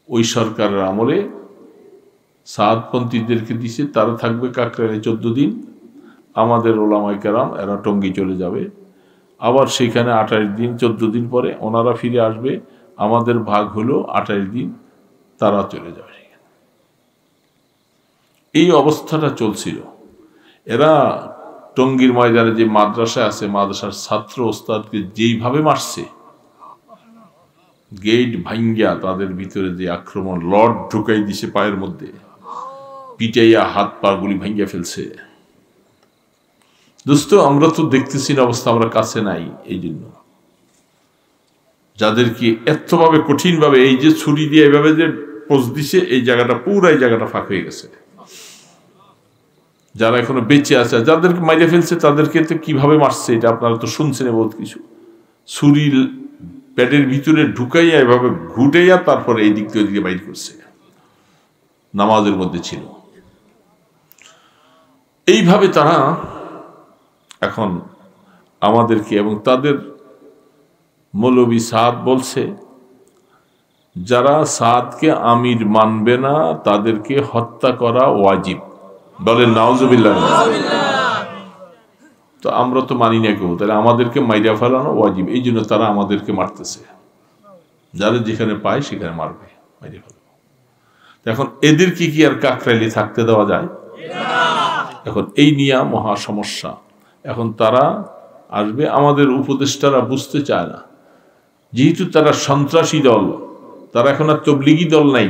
ওই সরকারের আমলে সাদপন্থীদেরকে দিছে, তারা থাকবে কাকরাইলে 14 দিন, আমাদের ওলামায়ে কেরাম এরা টঙ্গী চলে যাবে, আবার সেখানে 28 দিন 14 দিন পরে ওনারা ফিরে আসবে, আমাদের ভাগ হলো 28 দিন, তারা চলে যাবে। এই অবস্থাটা চলছিল। এরা টঙ্গীর ময়দানে যে মাদ্রাসা আছে, মাদ্রাসার ছাত্র ওস্তাদকে যেইভাবে মারছে, গেট ভাঙ্গিয়া তাদের ভিতরে যে আক্রমণ, লড ঢুকাই দিছে পায়ের মধ্যে, পিটাইয়া হাত পা গুলি ভাঙ্গিয়া ফেলছে। দোস্ত, আমরা তো দেখতেছি না অবস্থা, আমরা কাছে নাই। এই জন্য যাদেরকে এতভাবে কঠিন ভাবে এই যে ছুরি দিয়ে এইভাবে যে পোজ দিছে, এই জায়গাটা পুরাই জায়গাটা ফাঁক হয়ে গেছে। যারা এখনো বেঁচে আছে, যাদেরকে মাইরে ফেলছে তাদেরকে তো কিভাবে মারছে এটা আপনারা তো শুনছেন বহুত কিছু। ছুরি পেটের ভিতরে ঢুকাইয়া এভাবে ঘুটাইয়া তারপরে এই দিক থেকে ওই দিকে বাইর করছে, নামাজের মধ্যে ছিল। এইভাবে তারা এখন আমাদেরকে, এবং তাদের মৌলভী সাদ বলছে যারা সাদকে আমির মানবে না তাদেরকে হত্যা করা ওয়াজিব। বলেন নাউজুবিল্লাহ। তো আমরা তো মানি না কেউ, তাহলে আমাদেরকে মাইরা ফেলানো ওয়াজিব। এই জন্য তারা আমাদেরকে মারতেছে, যাদের যেখানে পায় সেখানে মারবে, মাইরে ফেলবে। এখন এদেরকে কি আর কাকরাইলে থাকতে দেওয়া যায়? এখন এই নিয়ে মহা সমস্যা। এখন তারা আসবে, আমাদের উপদেষ্টারা বুঝতে চায় না, যেহেতু তারা সন্ত্রাসী দল, তারা এখন আর তবলিগি দল নাই,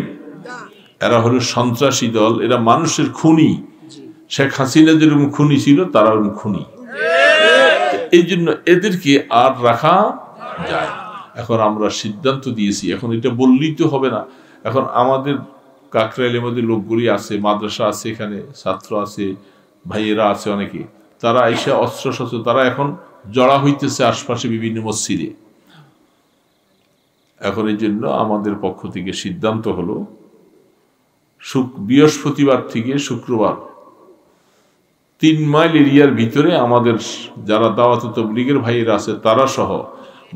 এরা হলো সন্ত্রাসী দল, এরা মানুষের খুনি। শেখ হাসিনা যেরকম খুনি ছিল, তারা ওরকম খুনি। এই জন্য এদেরকে আর রাখা যায় না। এখন আমরা সিদ্ধান্ত দিয়েছি, এখন এটা বললেই তো হবে না। এখন আমাদের কাকরাইলের মধ্যে লোকগুলি আছে, মাদ্রাসা আছে, এখানে ছাত্র আছে, ভাইয়েরা আছে অনেকে, তারা এসে অস্ত্র শস্ত্র তারা এখন জড়া হইতেছে আশপাশে বিভিন্ন মসজিদে। এখন এই জন্য আমাদের পক্ষ থেকে সিদ্ধান্ত হলো বৃহস্পতিবার থেকে শুক্রবার 3 মাইল এরিয়ার ভিতরে আমাদের যারা দাওয়াতে তাবলীগের ভাইয়েরা আছে তারা সহ,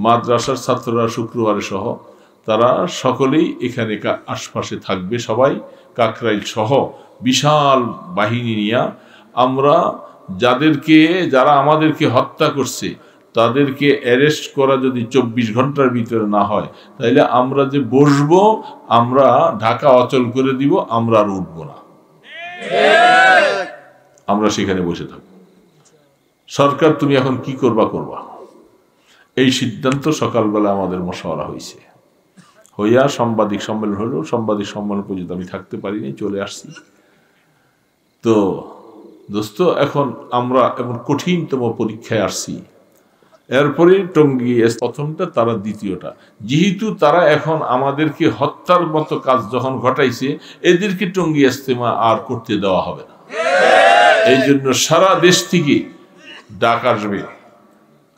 মাদ্রাসার ছাত্ররা শুক্রবারে সহ, তারা সকলেই এখানে আশপাশে থাকবে। সবাই কাকরাইল সহ বিশাল বাহিনী নিয়ে আমরা যারা আমাদেরকে হত্যা করছে তাদেরকে অ্যারেস্ট করা যদি 24 ঘন্টার ভিতরে না হয়, তাহলে আমরা যে বসবো, আমরা ঢাকা অচল করে দিব, আমরা আর উঠবো না, আমরা সেখানে বসে থাকবো। সরকার তুমি এখন কি করবা। এই সিদ্ধান্ত সকালবেলা আমাদের মশওয়ারা হয়েছে, হইয়া সাংবাদিক সম্মেলন হলো। সাংবাদিক সম্মেলন পর্যন্ত আমি থাকতে পারিনি, চলে আসছি। তো দোস্ত এখন আমরা এমন কঠিনতম পরীক্ষায় আসছি, এরপরে টঙ্গী প্রথমটা, তারা দ্বিতীয়টা। যেহেতু তারা এখন আমাদেরকে হত্যার মতো কাজ যখন ঘটাইছে, এদেরকে টঙ্গী ইজতেমা আর করতে দেওয়া হবে না। এই জন্য সারা দেশ থেকে ডাক আসবে,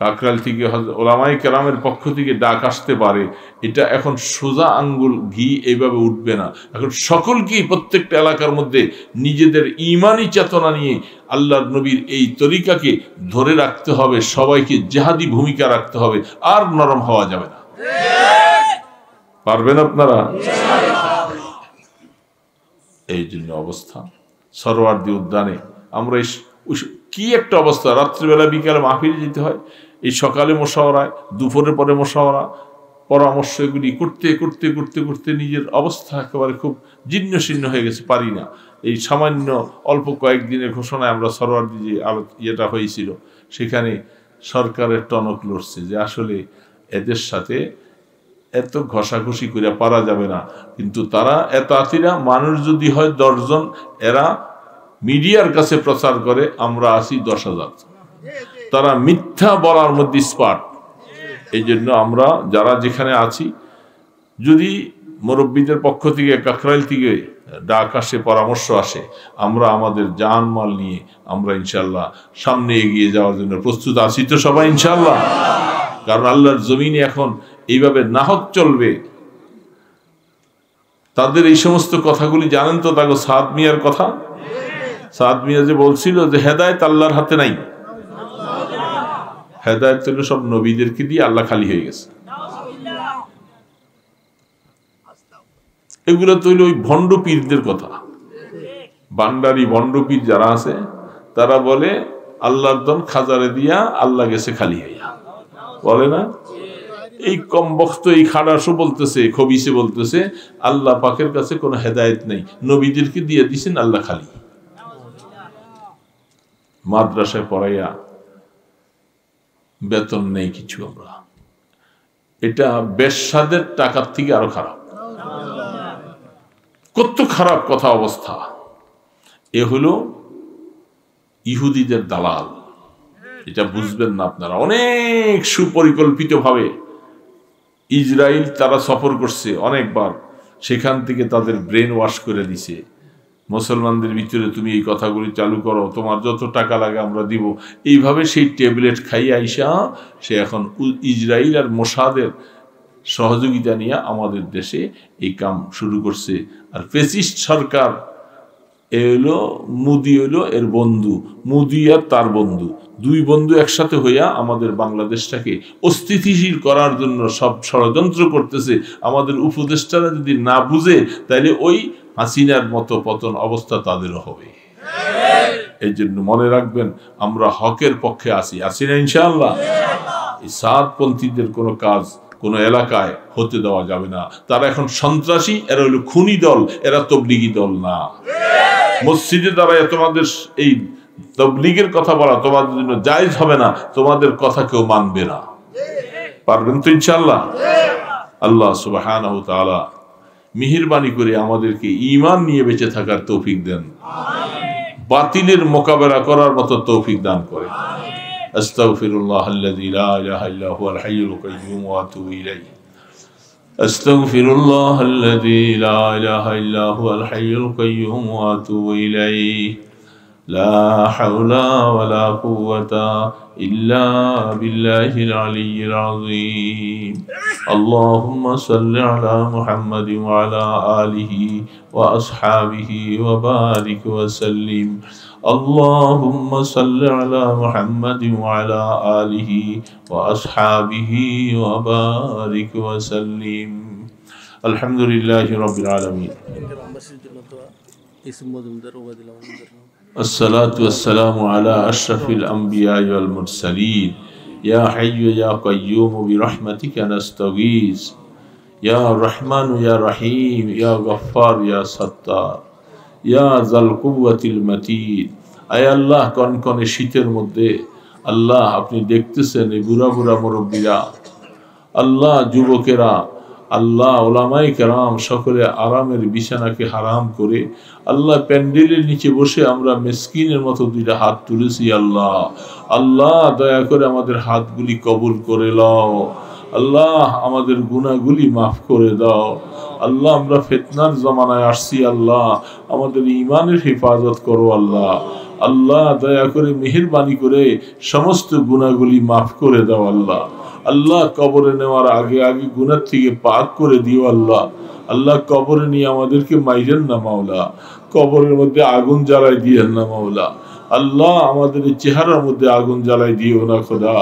কাকরাইল থেকে ওলামায়ে কেরামের পক্ষ থেকে ডাক আসতে পারে। এটা এখন সোজা আঙ্গুল ঘি এইভাবে উঠবে না। এখন সকলকেই প্রত্যেকটা এলাকার মধ্যে নিজেদের ঈমানি চেতনা নিয়ে আল্লাহর নবীর এই তরিকাকে ধরে রাখতে হবে, সবাইকে জিহাদি ভূমিকা রাখতে হবে, আর নরম হওয়া যাবে না। পারবেন আপনারা? এই জন্য অবস্থা সরোয়ার্দী উদ্যানে আমরা কি একটা অবস্থা, রাত্রিবেলা বিকালে মাহফিলে যেতে হয়, এই সকালে মুশাওয়ারায়, দুপুরের পরে মুশাওয়ারা, পরামর্শ, এগুলি করতে করতে করতে করতে নিজের অবস্থা একেবারে খুব জীর্ণ শীর্ণ হয়ে গেছে, পারি না। এই সামান্য অল্প কয়েকদিনের ঘোষণায় আমরা সরোয়ার্দী যে ইয়েটা হয়েছিল, সেখানে সরকারের টনক লড়ছে যে আসলে এদের সাথে এত ঘষাঘষি করে পারা যাবে না। কিন্তু তারা এত আতিরা, মানুষ যদি হয় 10 জন, এরা মিডিয়ার কাছে প্রচার করে আমরা আছি 10,000। তারা মিথ্যা বলার মধ্যে স্পার্ট। এই জন্য আমরা যারা যেখানে আছি, যদি মুরব্বীদের পক্ষ থেকে, কাকরাইল থেকে ডাক আসে, পরামর্শ আসে, আমরা আমাদের জানমাল নিয়ে আমরা ইনশাল্লাহ সামনে এগিয়ে যাওয়ার জন্য প্রস্তুত আছি তো সবাই ইনশাল্লাহ। কারণ আল্লাহর জমিনে এখন এইভাবে নাহক চলবে। তাদের এই সমস্ত কথাগুলি জানেন তো, তাকে সাদ মিয়ার কথা, সাদ মিয়া যে বলছিল যে হেদায়েত আল্লাহর হাতে নাই, হেদায়েত ছিল সব নবীদেরকে দিয়ে, আল্লাহ খালি হয়ে গেছে। এগুলো তো ওই ভণ্ড পীরদের কথা। বান্ডারি ভণ্ড পীর যারা আছে, তারা বলে আল্লাহর দন খাজারে দিয়া আল্লাহ গেছে খালি হইয়া, বলে না? এই কম বক্ত এই খাড়াসও বলতেছে, খবিসে বলতেছে আল্লাহ পাকের কাছে কোনো হেদায়েত নেই, নবীদেরকে দিয়ে দিছেন, আল্লাহ খালি। মাদ্রাসায় পড়াইয়া বেতন নেই কিছু। আমরা এটা বেশ্যাদের টাকার থেকে আরো খারাপ। কত খারাপ কথা, অবস্থা। এ হলো ইহুদিদের দালাল। এটা বুঝবেন না আপনারা। অনেক সুপরিকল্পিত ভাবে ইসরায়েল তারা সফর করছে অনেকবার, সেখান থেকে তাদের ব্রেন ওয়াশ করে দিছে। মুসলমানদের ভিতরে তুমি এই কথাগুলি চালু করো, তোমার যত টাকা লাগে আমরা দিব। এইভাবে সেই ট্যাবলেট খাই আইসা সে এখন ইসরায়েল আর মোসাদের সহযোগিতা নিয়ে আমাদের দেশে এই কাম শুরু করছে। আর ফ্যাসিস্ট সরকার এলো, মুদি হইলো এর বন্ধু, মুদি আর তার বন্ধু, দুই বন্ধু একসাথে হইয়া আমাদের বাংলাদেশটাকে অস্থিতিশীল করার জন্য সব ষড়যন্ত্র করতেছে। আমাদের উপদেষ্টারা যদি না বুঝে, তাহলে ওই হাসিনার মতো পতন অবস্থা তাদেরও হবে। এই জন্য মনে রাখবেন, আমরা হকের পক্ষে আছি না ইনশাআল্লাহ। এই সাতপন্থীদের কোনো কাজ কোন এলাকায় হতে দেওয়া যাবে না। তারা এখন সন্ত্রাসী, এরা হলো খুনি দল, এরা তবলিগি দল না। মসজিদে দাঁড়ায় তোমাদের এই তবলিগের কথা বলা তোমাদের জন্য জায়েজ হবে না, তোমাদের কথা কেউ মানবে না। পারবেন তো ইনশাআল্লাহ? আল্লাহ সুবহানাহু ওয়া তাআলা মেহেরবানি করে আমাদেরকে ঈমান নিয়ে বেঁচে থাকার তৌফিক দেন, বাতিলের মোকাবেলা করার মতো তৌফিক দান করে। আস্তাগফিরুল্লাহাল্লাযী লা ইলাহা ইল্লা হুয়াল হাইয়ুল কাইয়্যুম ওয়া আতুবু ইলাইহি। আস্তাগফিরুল্লাহাল্লাযী লা ইলাহা ইল্লা হুয়াল হাইয়ুল কাইয়্যুম ওয়া আতুবু ইলাইহি। লা হাওলা ওয়ালা কুওয়াতা ইল্লা বিল্লাহিল আলিয়্যিল আযীম। আল্লাহুম্মা সাল্লি আলা মুহাম্মাদিন ওয়া আলা আলিহি ওয়া আসহাবিহি ওয়া বারিক ওয়া সাল্লিম। اللهم صل على محمد وعلى آله وأصحابه وبارك وسلم. الحمد لله رب العالمين. الصلاة والسلام على أشرف الأنبياء والمرسلين. يا حي يا قيوم برحمتك نستغيث. يا رحمن يا رحيم يا غفار يا ستار ইয়া যাল কুওয়াতিল মাতিন। আয় আল্লাহ, কনকনে শীতের মধ্যে আল্লাহ আপনি দেখতেছেন এই বুড়া বুড়া মুরব্বীরা, আল্লাহ যুবকেরা, আল্লাহ ওলামায়ে কেরাম সকলে আরামের বিছানাকে হারাম করে আল্লাহ প্যান্ডেলের নিচে বসে আমরা মিসকিনের মতো দুইটা হাত তুলেছি। আল্লাহ আল্লাহ দয়া করে আমাদের হাতগুলি কবুল করে নাও। আল্লাহ আমাদের গুনাহগুলি মাফ করে দাও। আল্লাহ আমরা ফিতনার জমানায় আসছি। আল্লাহ আমাদের ঈমানের হেফাজত করো। আল্লাহ আল্লাহ দয়া করে মেহেরবানি করে সমস্ত গুনাহগুলি মাফ করে দাও। আল্লাহ আল্লাহ কবরে নেওয়ার আগে আগে গুনাহ থেকে পাক করে দিও। আল্লাহ আল্লাহ কবরে নিয়ে আমাদেরকে মাইরেন না মাওলা, কবরের মধ্যে আগুন জ্বালাই দিয়েন না মাওলা। আল্লাহ আমাদের এই চেহারার মধ্যে আগুন জ্বালাই দিও না খোদা।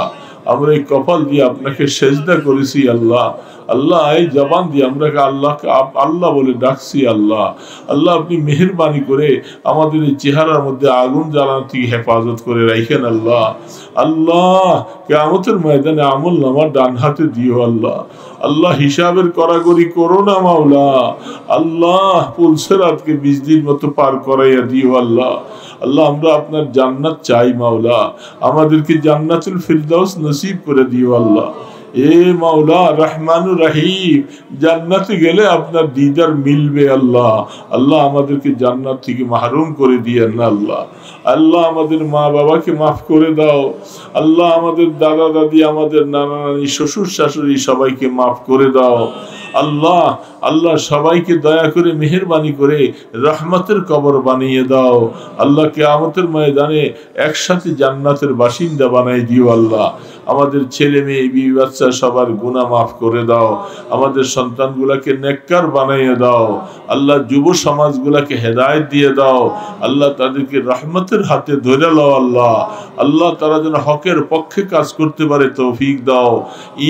আমরা এই কপাল দিয়ে আপনাকে সেজদা করেছি। আল্লাহ আল্লাহ এই জবান দিয়ে আমরা আল্লাহকে আল্লাহ বলে ডাকছি। আল্লাহ আল্লাহ আপনি মেহেরবানি করে আমাদের এই চেহারার মধ্যে আগুন জ্বালানো থেকে হেফাজত করে রাখেন। আল্লাহ আল্লাহ কিয়ামতের ময়দানে আমল নামা ডান হাতে দিও। আল্লাহ আল্লাহ হিসাবের কড়াকড়ি করো না মাওলা। আল্লাহ পুলসেরাতকে বিজলির মতো পার করাইয়া দিও। আল্লাহ আল্লাহ আমরা আপনার জান্নাত চাই মাওলা, আমাদেরকে জান্নাতুল ফিরদাউস নসিব করে দিও। আল্লাহ এ মাওলা রহমানুর রহিম, জান্নাতে গেলে আপনার দিদার মিলবে। আল্লাহ আল্লাহ আমাদেরকে জান্নাত থেকে মাহরুম করে দিয়েন না। আল্লাহ আল্লাহ আমাদের মা বাবাকে মাফ করে দাও। আল্লাহ আমাদের দাদা দাদি, আমাদের নানা নানি, শ্বশুর শাশুড়ি সবাইকে মাফ করে দাও। আল্লাহ আল্লাহ সবাইকে দয়া করে মেহেরবানি করে রহমতের কবর বানিয়ে দাও। আল্লাহ কিয়ামতের ময়দানে একসাথে জান্নাতের বাসিন্দা বানাই দিও। আল্লাহ আমাদের ছেলে মেয়ে বিবি বাচ্চা সবার গুনাহ মাফ করে দাও। আমাদের সন্তানগুলাকে নেককার বানাইয়ে দাও। আল্লাহ যুব সমাজগুলাকে হেদায়েত দিয়ে দাও। আল্লাহ তাদেরকে রহমতের হাতে ধরে নাও। আল্লাহ আল্লাহ তারা যেন হকের পক্ষে কাজ করতে পারে তৌফিক দাও।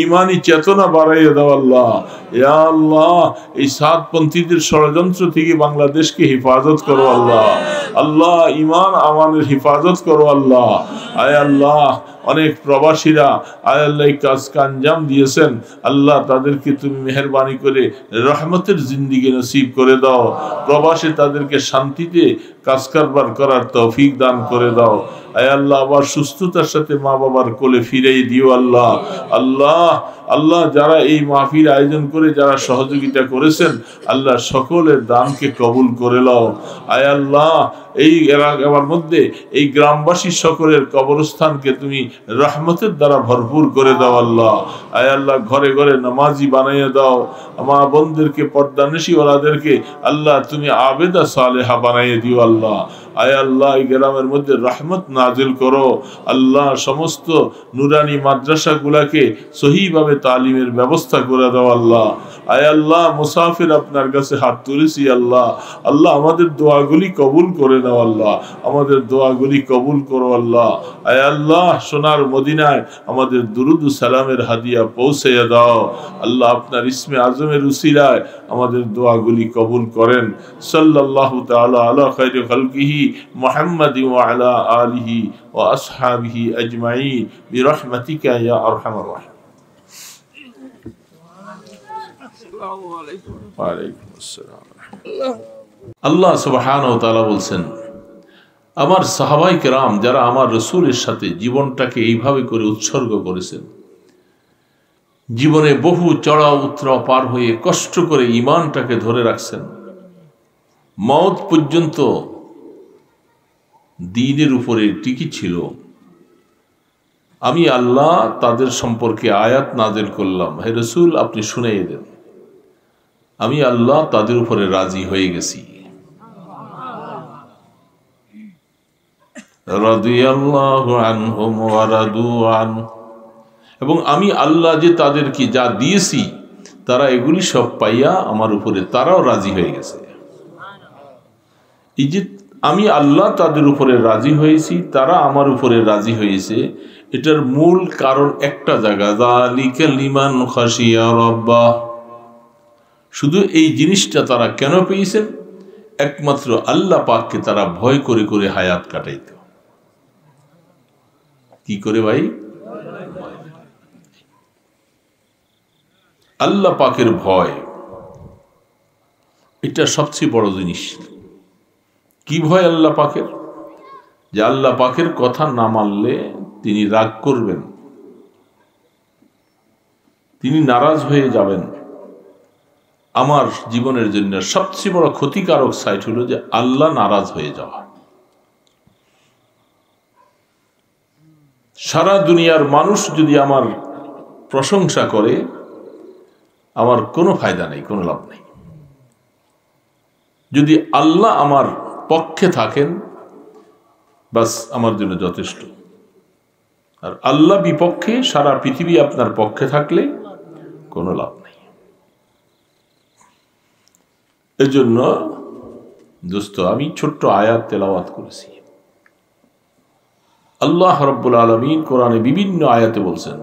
ঈমানি চেতনা বাড়াইয়ে দাও। আল্লাহ ইয়া আল্লাহ এই সাতপন্থীদের ষড়যন্ত্র থেকে বাংলাদেশকে হেফাজত করো। আল্লাহ আল্লাহ ঈমান আমানের হেফাজত করো। আল্লাহ আয় আল্লাহ অনেক প্রবাসীরা আয় আল্লাহ এই কাজকে আঞ্জাম দিয়েছেন। আল্লাহ তাদেরকে তুমি মেহেরবানি করে রহমতের জিন্দিগি নসিব করে দাও। প্রবাসে তাদেরকে শান্তিতে কাজ কারবার করার তৌফিক দান করে দাও। আয় আল্লাহ আবার সুস্থতার সাথে মা বাবার কোলে ফিরিয়ে দিও। আল্লাহ আল্লাহ আল্লাহ যারা এই মাহফিল আয়োজন করে যারা সহযোগিতা করেছেন আল্লাহ সকলের দানকে কবুল করে নাও। আয় আল্লাহ এই এলাকার মধ্যে এই গ্রামবাসী সকলের কবরস্থানকে তুমি রহমতের দ্বারা ভরপুর করে দাও। আল্লাহ আয় আল্লাহ ঘরে ঘরে নামাজি বানাইয়া দাও। মা বোনদেরকে পর্দানশী ওলাদেরকে আল্লাহ তুমি আবেদা সালেহা বানাইয়ে দিও। আল্লাহ আয় আল্লাহ এই গ্রামের মধ্যে রহমত নাজিল করো। আল্লাহ সমস্ত নুরানি মাদ্রাসা গুলাকে সহিভাবে তালিমের ব্যবস্থা করে দাও। আল্লাহ আয় আল্লাহ মুসাফির আপনার কাছে হাত তুলেছি। আল্লাহ আল্লাহ আমাদের দোয়াগুলি কবুল করে নাও। আল্লাহ আমাদের দোয়াগুলি কবুল করো। আল্লাহ আয় আল্লাহ সোনার মদিনায় আমাদের দুরুদ ও সালামের হাদিয়া পৌঁছাইয়া দাও। আল্লাহ আপনার ইসমে আজমের উসিলায় আমাদের দোয়াগুলি কবুল করেন। সাল্লাল্লাহু তাআলা আলা খায়রি খালকিহি মুহাম্মাদ ওয়া আলা আলিহি ওয়া আসহাবিহি আজমাইন বিরহমাতিকা ইয়া আরহামার রাহিম। আল্লাহ সুবহানাহু ওয়া তাআলা বলছেন, আমার সাহাবায়ে কেরাম যারা আমার রাসূলের সাথে জীবনটাকে এইভাবে করে উৎসর্গ করেছেন, জীবনে বহু চড়া উতরাও পার হয়ে কষ্ট করে ঈমানটাকে ধরে রাখছেন, মওত পর্যন্ত দ্বীনের উপরে টিকে ছিল, আমি আল্লাহ তাদের সম্পর্কে আয়াত নাযিল করলাম, হে রাসূল আপনি শুনিয়ে দেন, আমি আল্লাহ তাদের উপরে রাজি হয়ে গেছি। রাদিয়াল্লাহু আনহুম ওয়া রাদু আন, এবং আমি আল্লাহ যে তাদেরকে যা দিয়েছি তারা এগুলি সব পাইয়া আমার উপরে তারাও রাজি হয়ে গেছে। এই যে আমি আল্লাহ তাদের উপরে রাজি হয়েছি, তারা আমার উপরে রাজি হয়েছে, এটার মূল কারণ একটা জায়গা, যালিকা লিমান খাশিয়া রাব্বাহ। শুধু এই জিনিসটা তারা কেন পেয়েছেন? একমাত্র আল্লাহ পাককে তারা ভয় করে করে হায়াত কাটাইত। কি করে ভাই? আল্লাহ পাকের ভয়, এটা সবচেয়ে বড় জিনিস। কি ভয় আল্লাহ পাকের? যে আল্লাহ পাকের কথা না মানলে তিনি রাগ করবেন, তিনি নারাজ হয়ে যাবেন, আমার জীবনের জন্য সবচেয়ে বড় ক্ষতিকারক সাইট হলো যে আল্লাহ নারাজ হয়ে যাওয়া। সারা দুনিয়ার মানুষ যদি আমার প্রশংসা করে, আমার কোনো ফায়দা নেই, কোনো লাভ নেই। যদি আল্লাহ আমার পক্ষে থাকেন, বাস আমার জন্য যথেষ্ট। আর আল্লাহ বিপক্ষে, সারা পৃথিবী আপনার পক্ষে থাকলে কোনো লাভ নেই। এজন্য দোস্ত, আমি ছোট্ট আয়াত তেলাওয়াত করেছি। আল্লাহ রাব্বুল আলামিন কোরআনে বিভিন্ন আয়াতে বলছেন,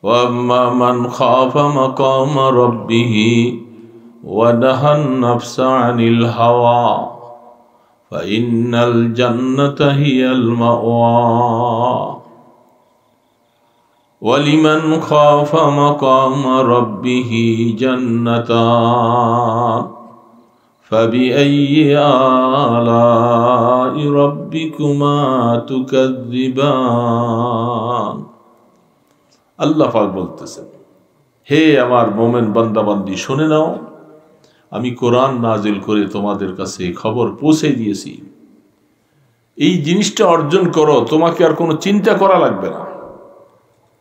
ওয়াম্মা মান খাফা মাকামা রাব্বিহি ওয়া নাহান নাফসা আনিল হাওয়া ফাইন্নাল জান্নাতা হিয়াল মাওয়া ওয়ালিমান খাফা মাকামা রাব্বিহি জান্নাতান فبأي آلاء ربكما تكذبان। আল্লাহ পাক বলতেছেন, হে আমার মোমেন বান্দাবান্দি, শুনে নাও, আমি কোরআন নাজিল করে তোমাদের কাছে খবর পৌঁছে দিয়েছি। এই জিনিসটা অর্জন করো, তোমাকে আর কোনো চিন্তা করা লাগবে না।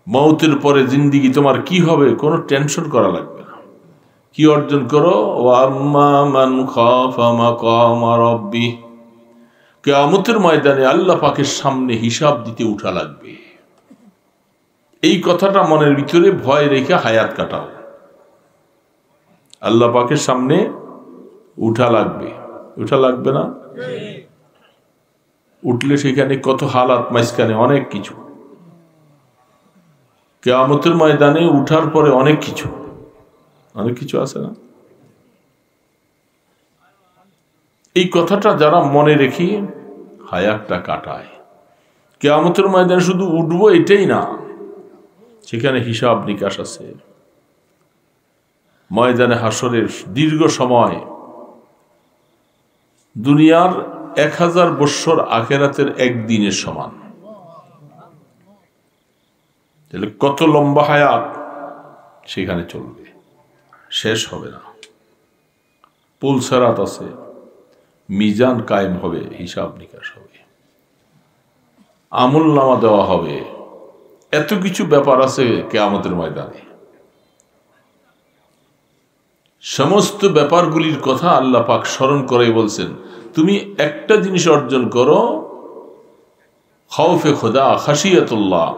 মওতের পরে জিন্দেগি তোমার কি হবে, কোনো টেনশন করা লাগবে না। কি অর্জন করো? ওয়াম্মা মান খাফা মাকামা রাব্বিহ, কিয়ামতের ময়দানে আল্লাহ পাকের সামনে হিসাব দিতে উঠা লাগবে। এই কথাটা মনের ভিতরে ভয় রেখে হায়াত কাটাও। আল্লাহ পাকের সামনে উঠা লাগবে, উঠা লাগবে না? উঠলে সেখানে কত হালাত, মাঝখানে অনেক কিছু। কিয়ামতের ময়দানে উঠার পরে অনেক কিছু আছে না? এই কথাটা যারা মনে রেখে হায়াতটা কাটায়, কিয়ামতের ময়দানে শুধু উঠবো এটাই না, সেখানে হিসাব নিকাশ আছে। ময়দানে হাসরের দীর্ঘ সময়, দুনিয়ার 1000 বৎসর আখিরাতের একদিনের সমান। তাহলে কত লম্বা হায়াত সেখানে চলবে, শেষ হবে না। পুলসারাত আছে, মিজান কায়েম হবে, হিসাব নিকাশ হবে, আমল নামা দেওয়া হবে, এত কিছু ব্যাপার আছে কিয়ামতের ময়দানে। সমস্ত ব্যাপারগুলির কথা আল্লাহ পাক স্মরণ করে বলছেন, তুমি একটা জিনিস অর্জন করো, খাউফে খোদা, খাশিয়াতুল্লাহ,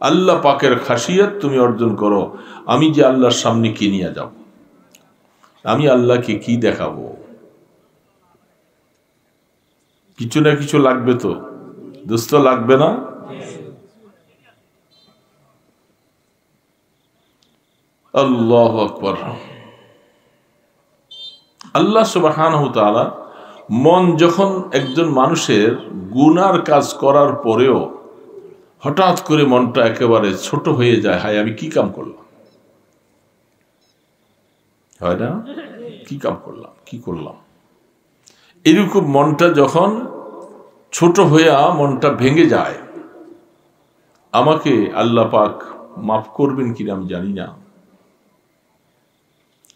আল্লাহ পাকের খাশিয়াত তুমি অর্জন করো। আমি যে আল্লাহর সামনে কি নিয়ে যাব, আমি আল্লাহকে কি দেখাবো? কিছু না কিছু লাগবে তো দোস্ত, লাগবে না? আল্লাহু আকবার। আল্লাহ সুবহানাহু ওয়া তাআলা মন যখন একজন মানুষের গুনার কাজ করার পরেও হঠাৎ করে মনটা একেবারে ছোট হয়ে যায়, হায় আমি কি কাম করলাম, হয় না? কি কাম করলাম, কি করলাম, এরকম মনটা যখন ছোট হইয়া মনটা ভেঙে যায়, আমাকে আল্লাহ পাক মাফ করবেন কিনা আমি জানি না।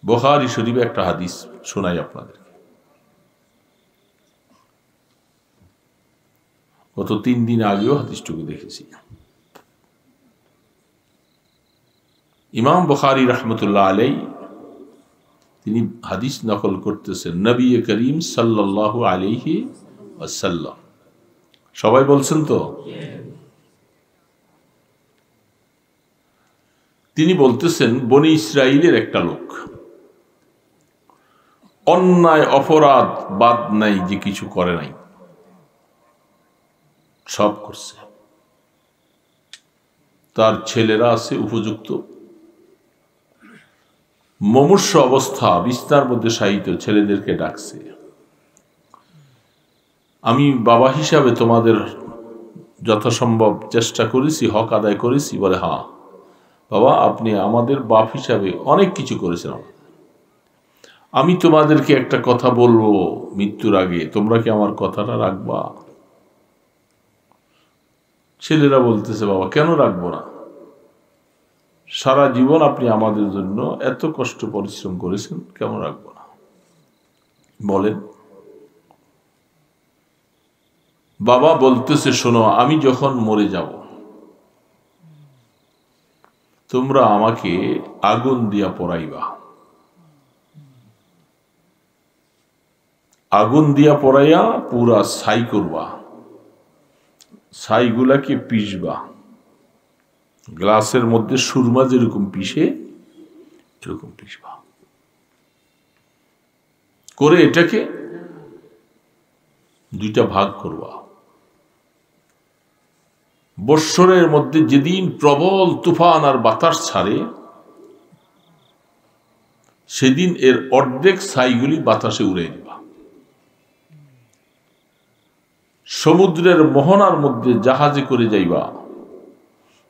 বুখারী শরীফে একটা হাদিস শোনাই আপনাদের। গত 3 দিন আগেও হাদিসটুকু দেখেছি। ইমাম বুখারী রাহমাতুল্লাহ আলাইহি তিনি হাদিস নকল করতেছেন, নবী করিম সাল্লাল্লাহু আলাইহি ওয়াসাল্লাম, সবাই বলছেন তো, তিনি বলতেছেন, বনি ইসরাইলের একটা লোক অন্যায় অপরাধ বাদ নাই যে কিছু করে নাই, সব করছে। তার ছেলেরা আছে উপযুক্ত, মুমূর্ষ অবস্থা, বিছানার মধ্যে শায়িত, ছেলেদেরকে ডাকছে, আমি বাবা হিসাবে তোমাদের যথাসম্ভব চেষ্টা করেছি, হক আদায় করেছি। বলে, হ্যাঁ বাবা, আপনি আমাদের বাপ হিসাবে অনেক কিছু করেছেন, আমি তোমাদেরকে একটা কথা বলবো মৃত্যুর আগে, তোমরা কি আমার কথাটা রাখবা? ছেলেরা বলতেছে, বাবা কেন রাখবো না, সারা জীবন আপনি আমাদের জন্য এত কষ্ট পরিশ্রম করেছেন, কেমন রাখবো না বলেন? বাবা বলতেছে, শোনো, আমি যখন মরে যাব তোমরা আমাকে আগুন দিয়া পোড়াইবা, আগুন দিয়া পোড়াইয়া পুরা ছাই করবা, ছাইগুলাকে পিষবা, গ্লাসের মধ্যে সুরমা যেরকম পিষে এরকম পিষবা, করে এটাকে দুইটা ভাগ করবা। বৎসরের মধ্যে যেদিন প্রবল তুফান আর বাতাস ছাড়ে সেদিন এর অর্ধেক ছাইগুলি বাতাসে উড়ে দিবা। সমুদ্রের মোহনার মধ্যে জাহাজে করে যাইবা,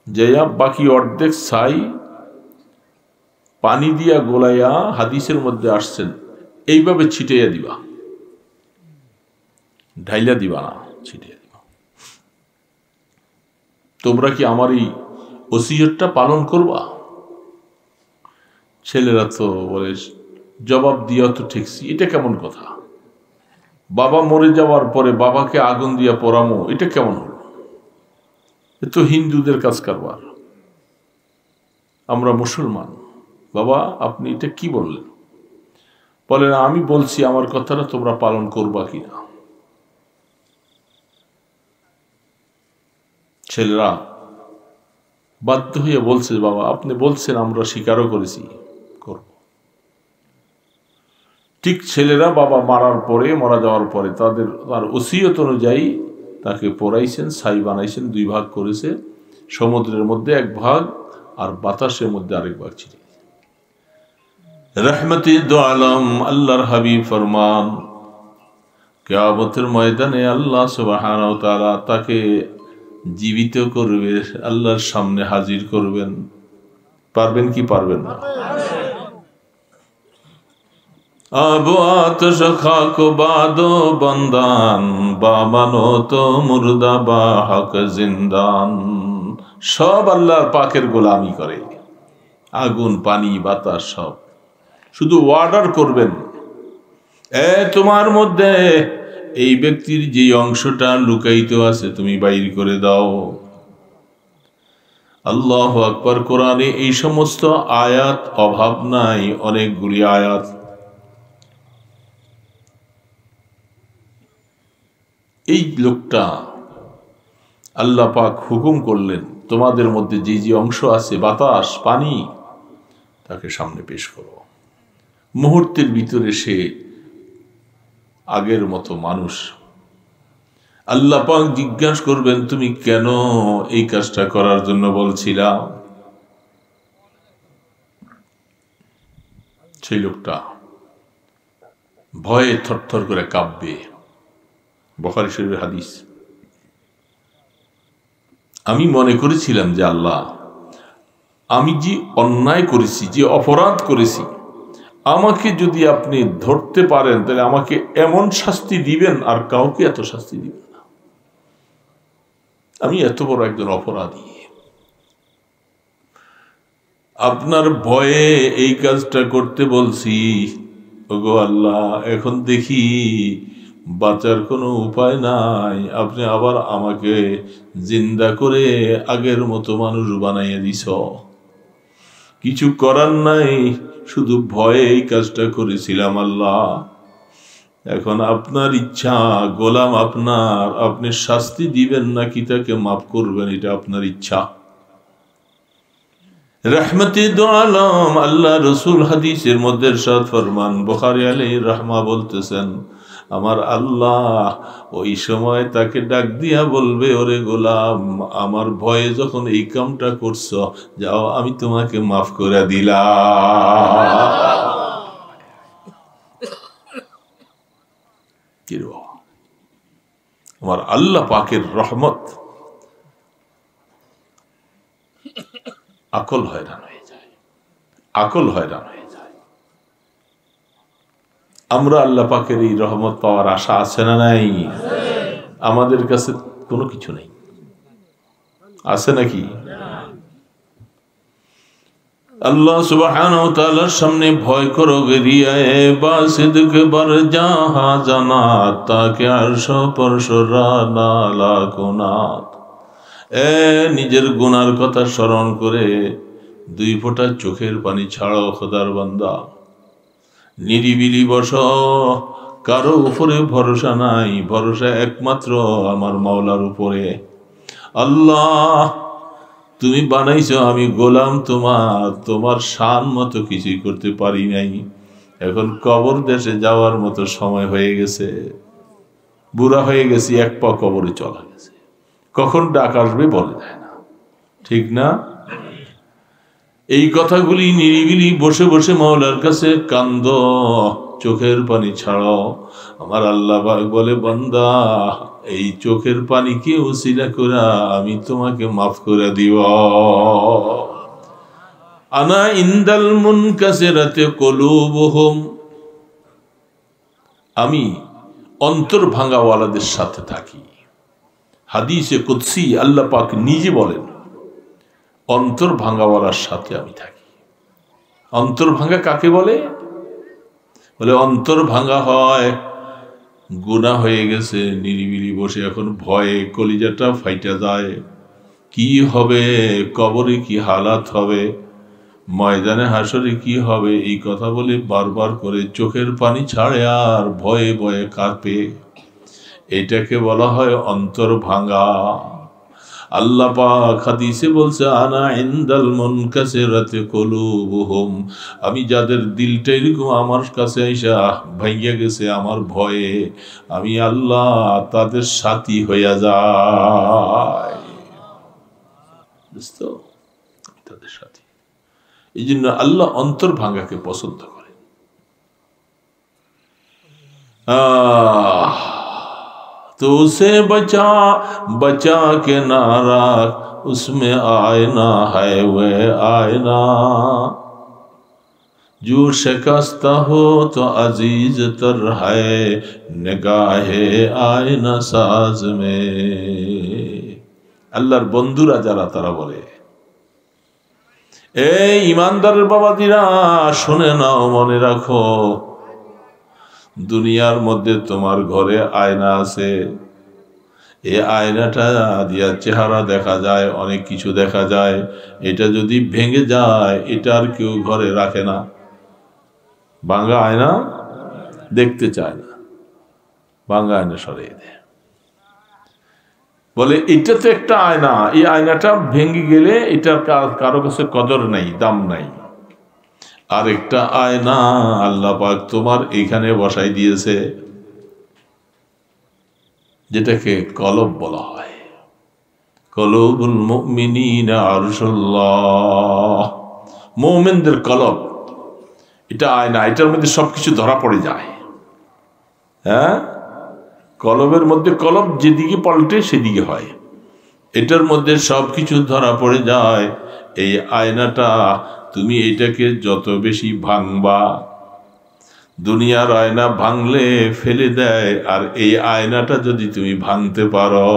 যাইয়া বাকি অর্ধেক ছাই পানি দিয়া গোলাইয়া, হাদিসের মধ্যে আসছেন, এইভাবে ছিটাইয়া দিবা, ঢাইলা দিবা না, ছিটিয়ে দিবা। তোমরা কি আমার এই ওসিয়তটা পালন করবা? ছেলেরা তো বলে, জবাব দিয়া তো ঠিকছি, এটা কেমন কথা? বাবা মরে যাওয়ার পরে বাবাকে আগুন দিয়া পোড়ামো, এটা কেমন হলো? এ তো হিন্দুদের কাজ কারবার, আমরা মুসলমান। বাবা আপনি এটা কি বললেন? বলেন, আমি বলছি আমার কথাটা তোমরা পালন করবা কিনা। ছেলেরা বাধ্য হয়ে বলছে, বাবা আপনি বলছেন, আমরা স্বীকারও করেছি, করব। ঠিক ছেলেরা বাবা মারা যাওয়ার পরে তার ওসিয়ত অনুযায়ী তাকে পোড়াইছেন, ছাই বানাইছেন, দুই ভাগ করেছে, সমুদ্রের মধ্যে এক ভাগ আর বাতাসের মধ্যে আরেক ভাগ ছিল। রহমতে দো আলম আল্লাহর হাবিব ফরমান, কিয়ামতের ময়দানে আল্লাহ সুবহানাহু ওয়া তাআলা তাকে জীবিত করবে, আল্লাহর সামনে হাজির করবেন। পারবেন কি পারবেন না? আবো আতশ খাক বাদো বন্দান, বা মানো তো মুর্দা বা হক জিন্দান। সব আল্লাহর পাকের গোলামি করে, আগুন পানি বাতাস সব। শুধু অর্ডার করবেন, তোমার মধ্যে এই ব্যক্তির যে অংশটা লুকায়িত আছে তুমি বাইর করে দাও। আল্লাহু আকবার। কোরআনে এই সমস্ত আয়াত অভাব নাই, অনেকগুলি আয়াত। এই লোকটা আল্লাহ পাক হুকুম করলেন, তোমাদের মধ্যে যে যে অংশ আছে, বাতাস পানি, তাকে সামনে পেশ করো। মুহূর্তের ভিতরে সে আগের মতো মানুষ। আল্লাহ পাক জিজ্ঞাসা করবেন, তুমি কেন এই কাজটা করার জন্য বলছিলা? সেই লোকটা ভয়ে থরথর করে কাঁপবে। বুখারী শরীফের হাদিস। আমি মনে করেছিলাম যে আল্লাহ, আমি যে অন্যায় করেছি, যে অপরাধ করেছি, আমাকে যদি আপনি ধরতে পারেন তাহলে আমাকে এমন শাস্তি দিবেন আর কাউকে এত শাস্তি দিবেন না। আমি এত বড় একজন অপরাধী, আপনার ভয়ে এই কাজটা করতে বলছি। ওগো আল্লাহ, এখন দেখি বাঁচার কোনো উপায় নাই, আপনি আবার আমাকে জিন্দা করে আগের মতো মানুষ বানাইয়া দিছ। কিছু করার নাই, শুধু ভয়ে এই কাজটা করেছিলাম আল্লাহ। এখন আপনার ইচ্ছা, গোলাম আপনার, আপনি শাস্তি দিবেন নাকি তাকে মাফ করবেন, এটা আপনার ইচ্ছা। রহমতে দো আলম আল্লাহ রসুল হাদিসের মধ্যে ইরশাদ ফরমান, বুখারী আলাইহির রাহমা বলতেছেন, আমার আল্লাহ ওই সময় তাকে ডাক দিয়া বলবে, ওরে গোলাম, আমার ভয়ে যখন এই কামটা করছো, যাও আমি তোমাকে মাফ করে দিলাম। আমার আল্লাহ পাকের রহমত, আকল হয়রান হয়ে যায়, আকল হয়রান হয়ে যায়। আমরা আল্লাহ পাকের এই রহমত পাওয়ার আশা আছে না নাই? আমাদের কাছে কোনো কিছু নেই, আছে নাকি? अल्लाह सुब्हानाहु व तआलार सामने भय करो गिरियाए बासिदक बर जहां जाना ताके अर्श परशरा नाला कुनात ए निजेर गुनार कथा स्मरण करे दुई फोटा चोखेर पानी छाड़ो खुदार बंदा निरिबिली बसो कारो उपरे भरोसा नाई भरोसा एकमात्र आमार मौलार उपरे अल्लाह তুমি বানাইছো আমি গোলাম তোমার তোমার শান মতো কিছুই করতে পারি নাই এখন কবর দেশে যাওয়ার মতো সময় হয়ে গেছে বুড়া হয়ে গেছি এক পা কবরে চলা গেছে কখন ডাক আসবে বলে যায় না ঠিক না এই কথাগুলি নিরিবিলি বসে বসে মাওলার কাছে কান্দো চোখের পানি ছাড়ো আমার আল্লাহ পাক বলে বান্দা এই চোখের পানিকে উসিলা করে আমি তোমাকে মাফ করে দিব আনা ইনদাল মুনকাসিরাতি কুলুবুহুম আমি অন্তর ভাঙাওয়ালাদের সাথে থাকি হাদিসে কুদসি আল্লাহ পাক নিজে বলেন অন্তর ভাঙাওয়ালার সাথে আমি থাকি অন্তর ভাঙা কাকে বলে বলে অন্তর ভাঙা হয় গুনাহ হয়ে গেছে নিরিবিলি বসে এখন ভয়ে কলিজাটা ফাইটা যায় কি হবে কবরে কি হালাত হবে ময়দানে হাসরে কি হবে এই কথা বলে বারবার করে চোখের পানি ছাড়ে আর ভয়ে ভয়ে কাঁপে এটাকে বলা হয় অন্তর ভাঙা আল্লাহ পাক হাদিসে বলছে আনা ইনদাল মুনকাসিরাতি কুলুবুহুম আমি যাদের দিলটা এরকম আমার কাছে আইসা ভাঙিয়া গেছে আমার ভয়ে আমি আল্লাহ তাদের সাথী হইয়া যাই বুঝছো তাদের সাথী এই জন্য আল্লাহ অন্তর ভাঙাকে পছন্দ করেন तो उसे बचा बचा के ना रख उसमें आईना है वह आईना जो शिकस्ता हो तो अजीज तर है निगाहे आईना साज में अल्लाहर बंधुरा যারা তারা বলে এই ইমানদারের বাবাদিরা শুনে নাও মনে রাখো দুনিয়ার মধ্যে তোমার ঘরে আয়না আছে এই আয়নাটা দিয়া চেহারা দেখা যায় অনেক কিছু দেখা যায় এটা যদি ভেঙে যায় এটা আর কেউ ঘরে রাখে না ভাঙা আয়না দেখতে চায় না ভাঙা আয়না সরিয়ে দেয় বলে এটা তো একটা আয়না এই আয়নাটা ভেঙে গেলে এটার কারো কাছে কদর নাই দাম নাই আর একটা আয়না আল্লাহ পাক তোমার এখানে বসাই দিয়েছে যেটাকে কলব বলা হয় কলবুল মুমিনিনা আরশুল্লাহ মুমিনদের কলব এটা আয়না এটার মধ্যে সবকিছু ধরা পড়ে যায় হ্যাঁ কলবের মধ্যে কলব যেদিকে পাল্টে সেদিকে হয় এটার মধ্যে সবকিছু ধরা পড়ে যায় এই আয়নাটা তুমি এটাকে যত বেশি ভাঙবা দুনিয়ার আয়না ভাঙলে ফেলে দেয় আর এই আয়নাটা যদি তুমি ভাঙতে পারো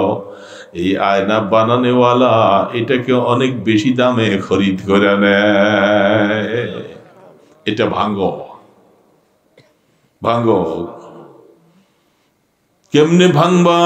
এই আয়না বানানেওয়ালা এটাকে অনেক বেশি দামে খরিদ করে নেয় এটা ভাঙো ভাঙো কেমনে ভাঙবা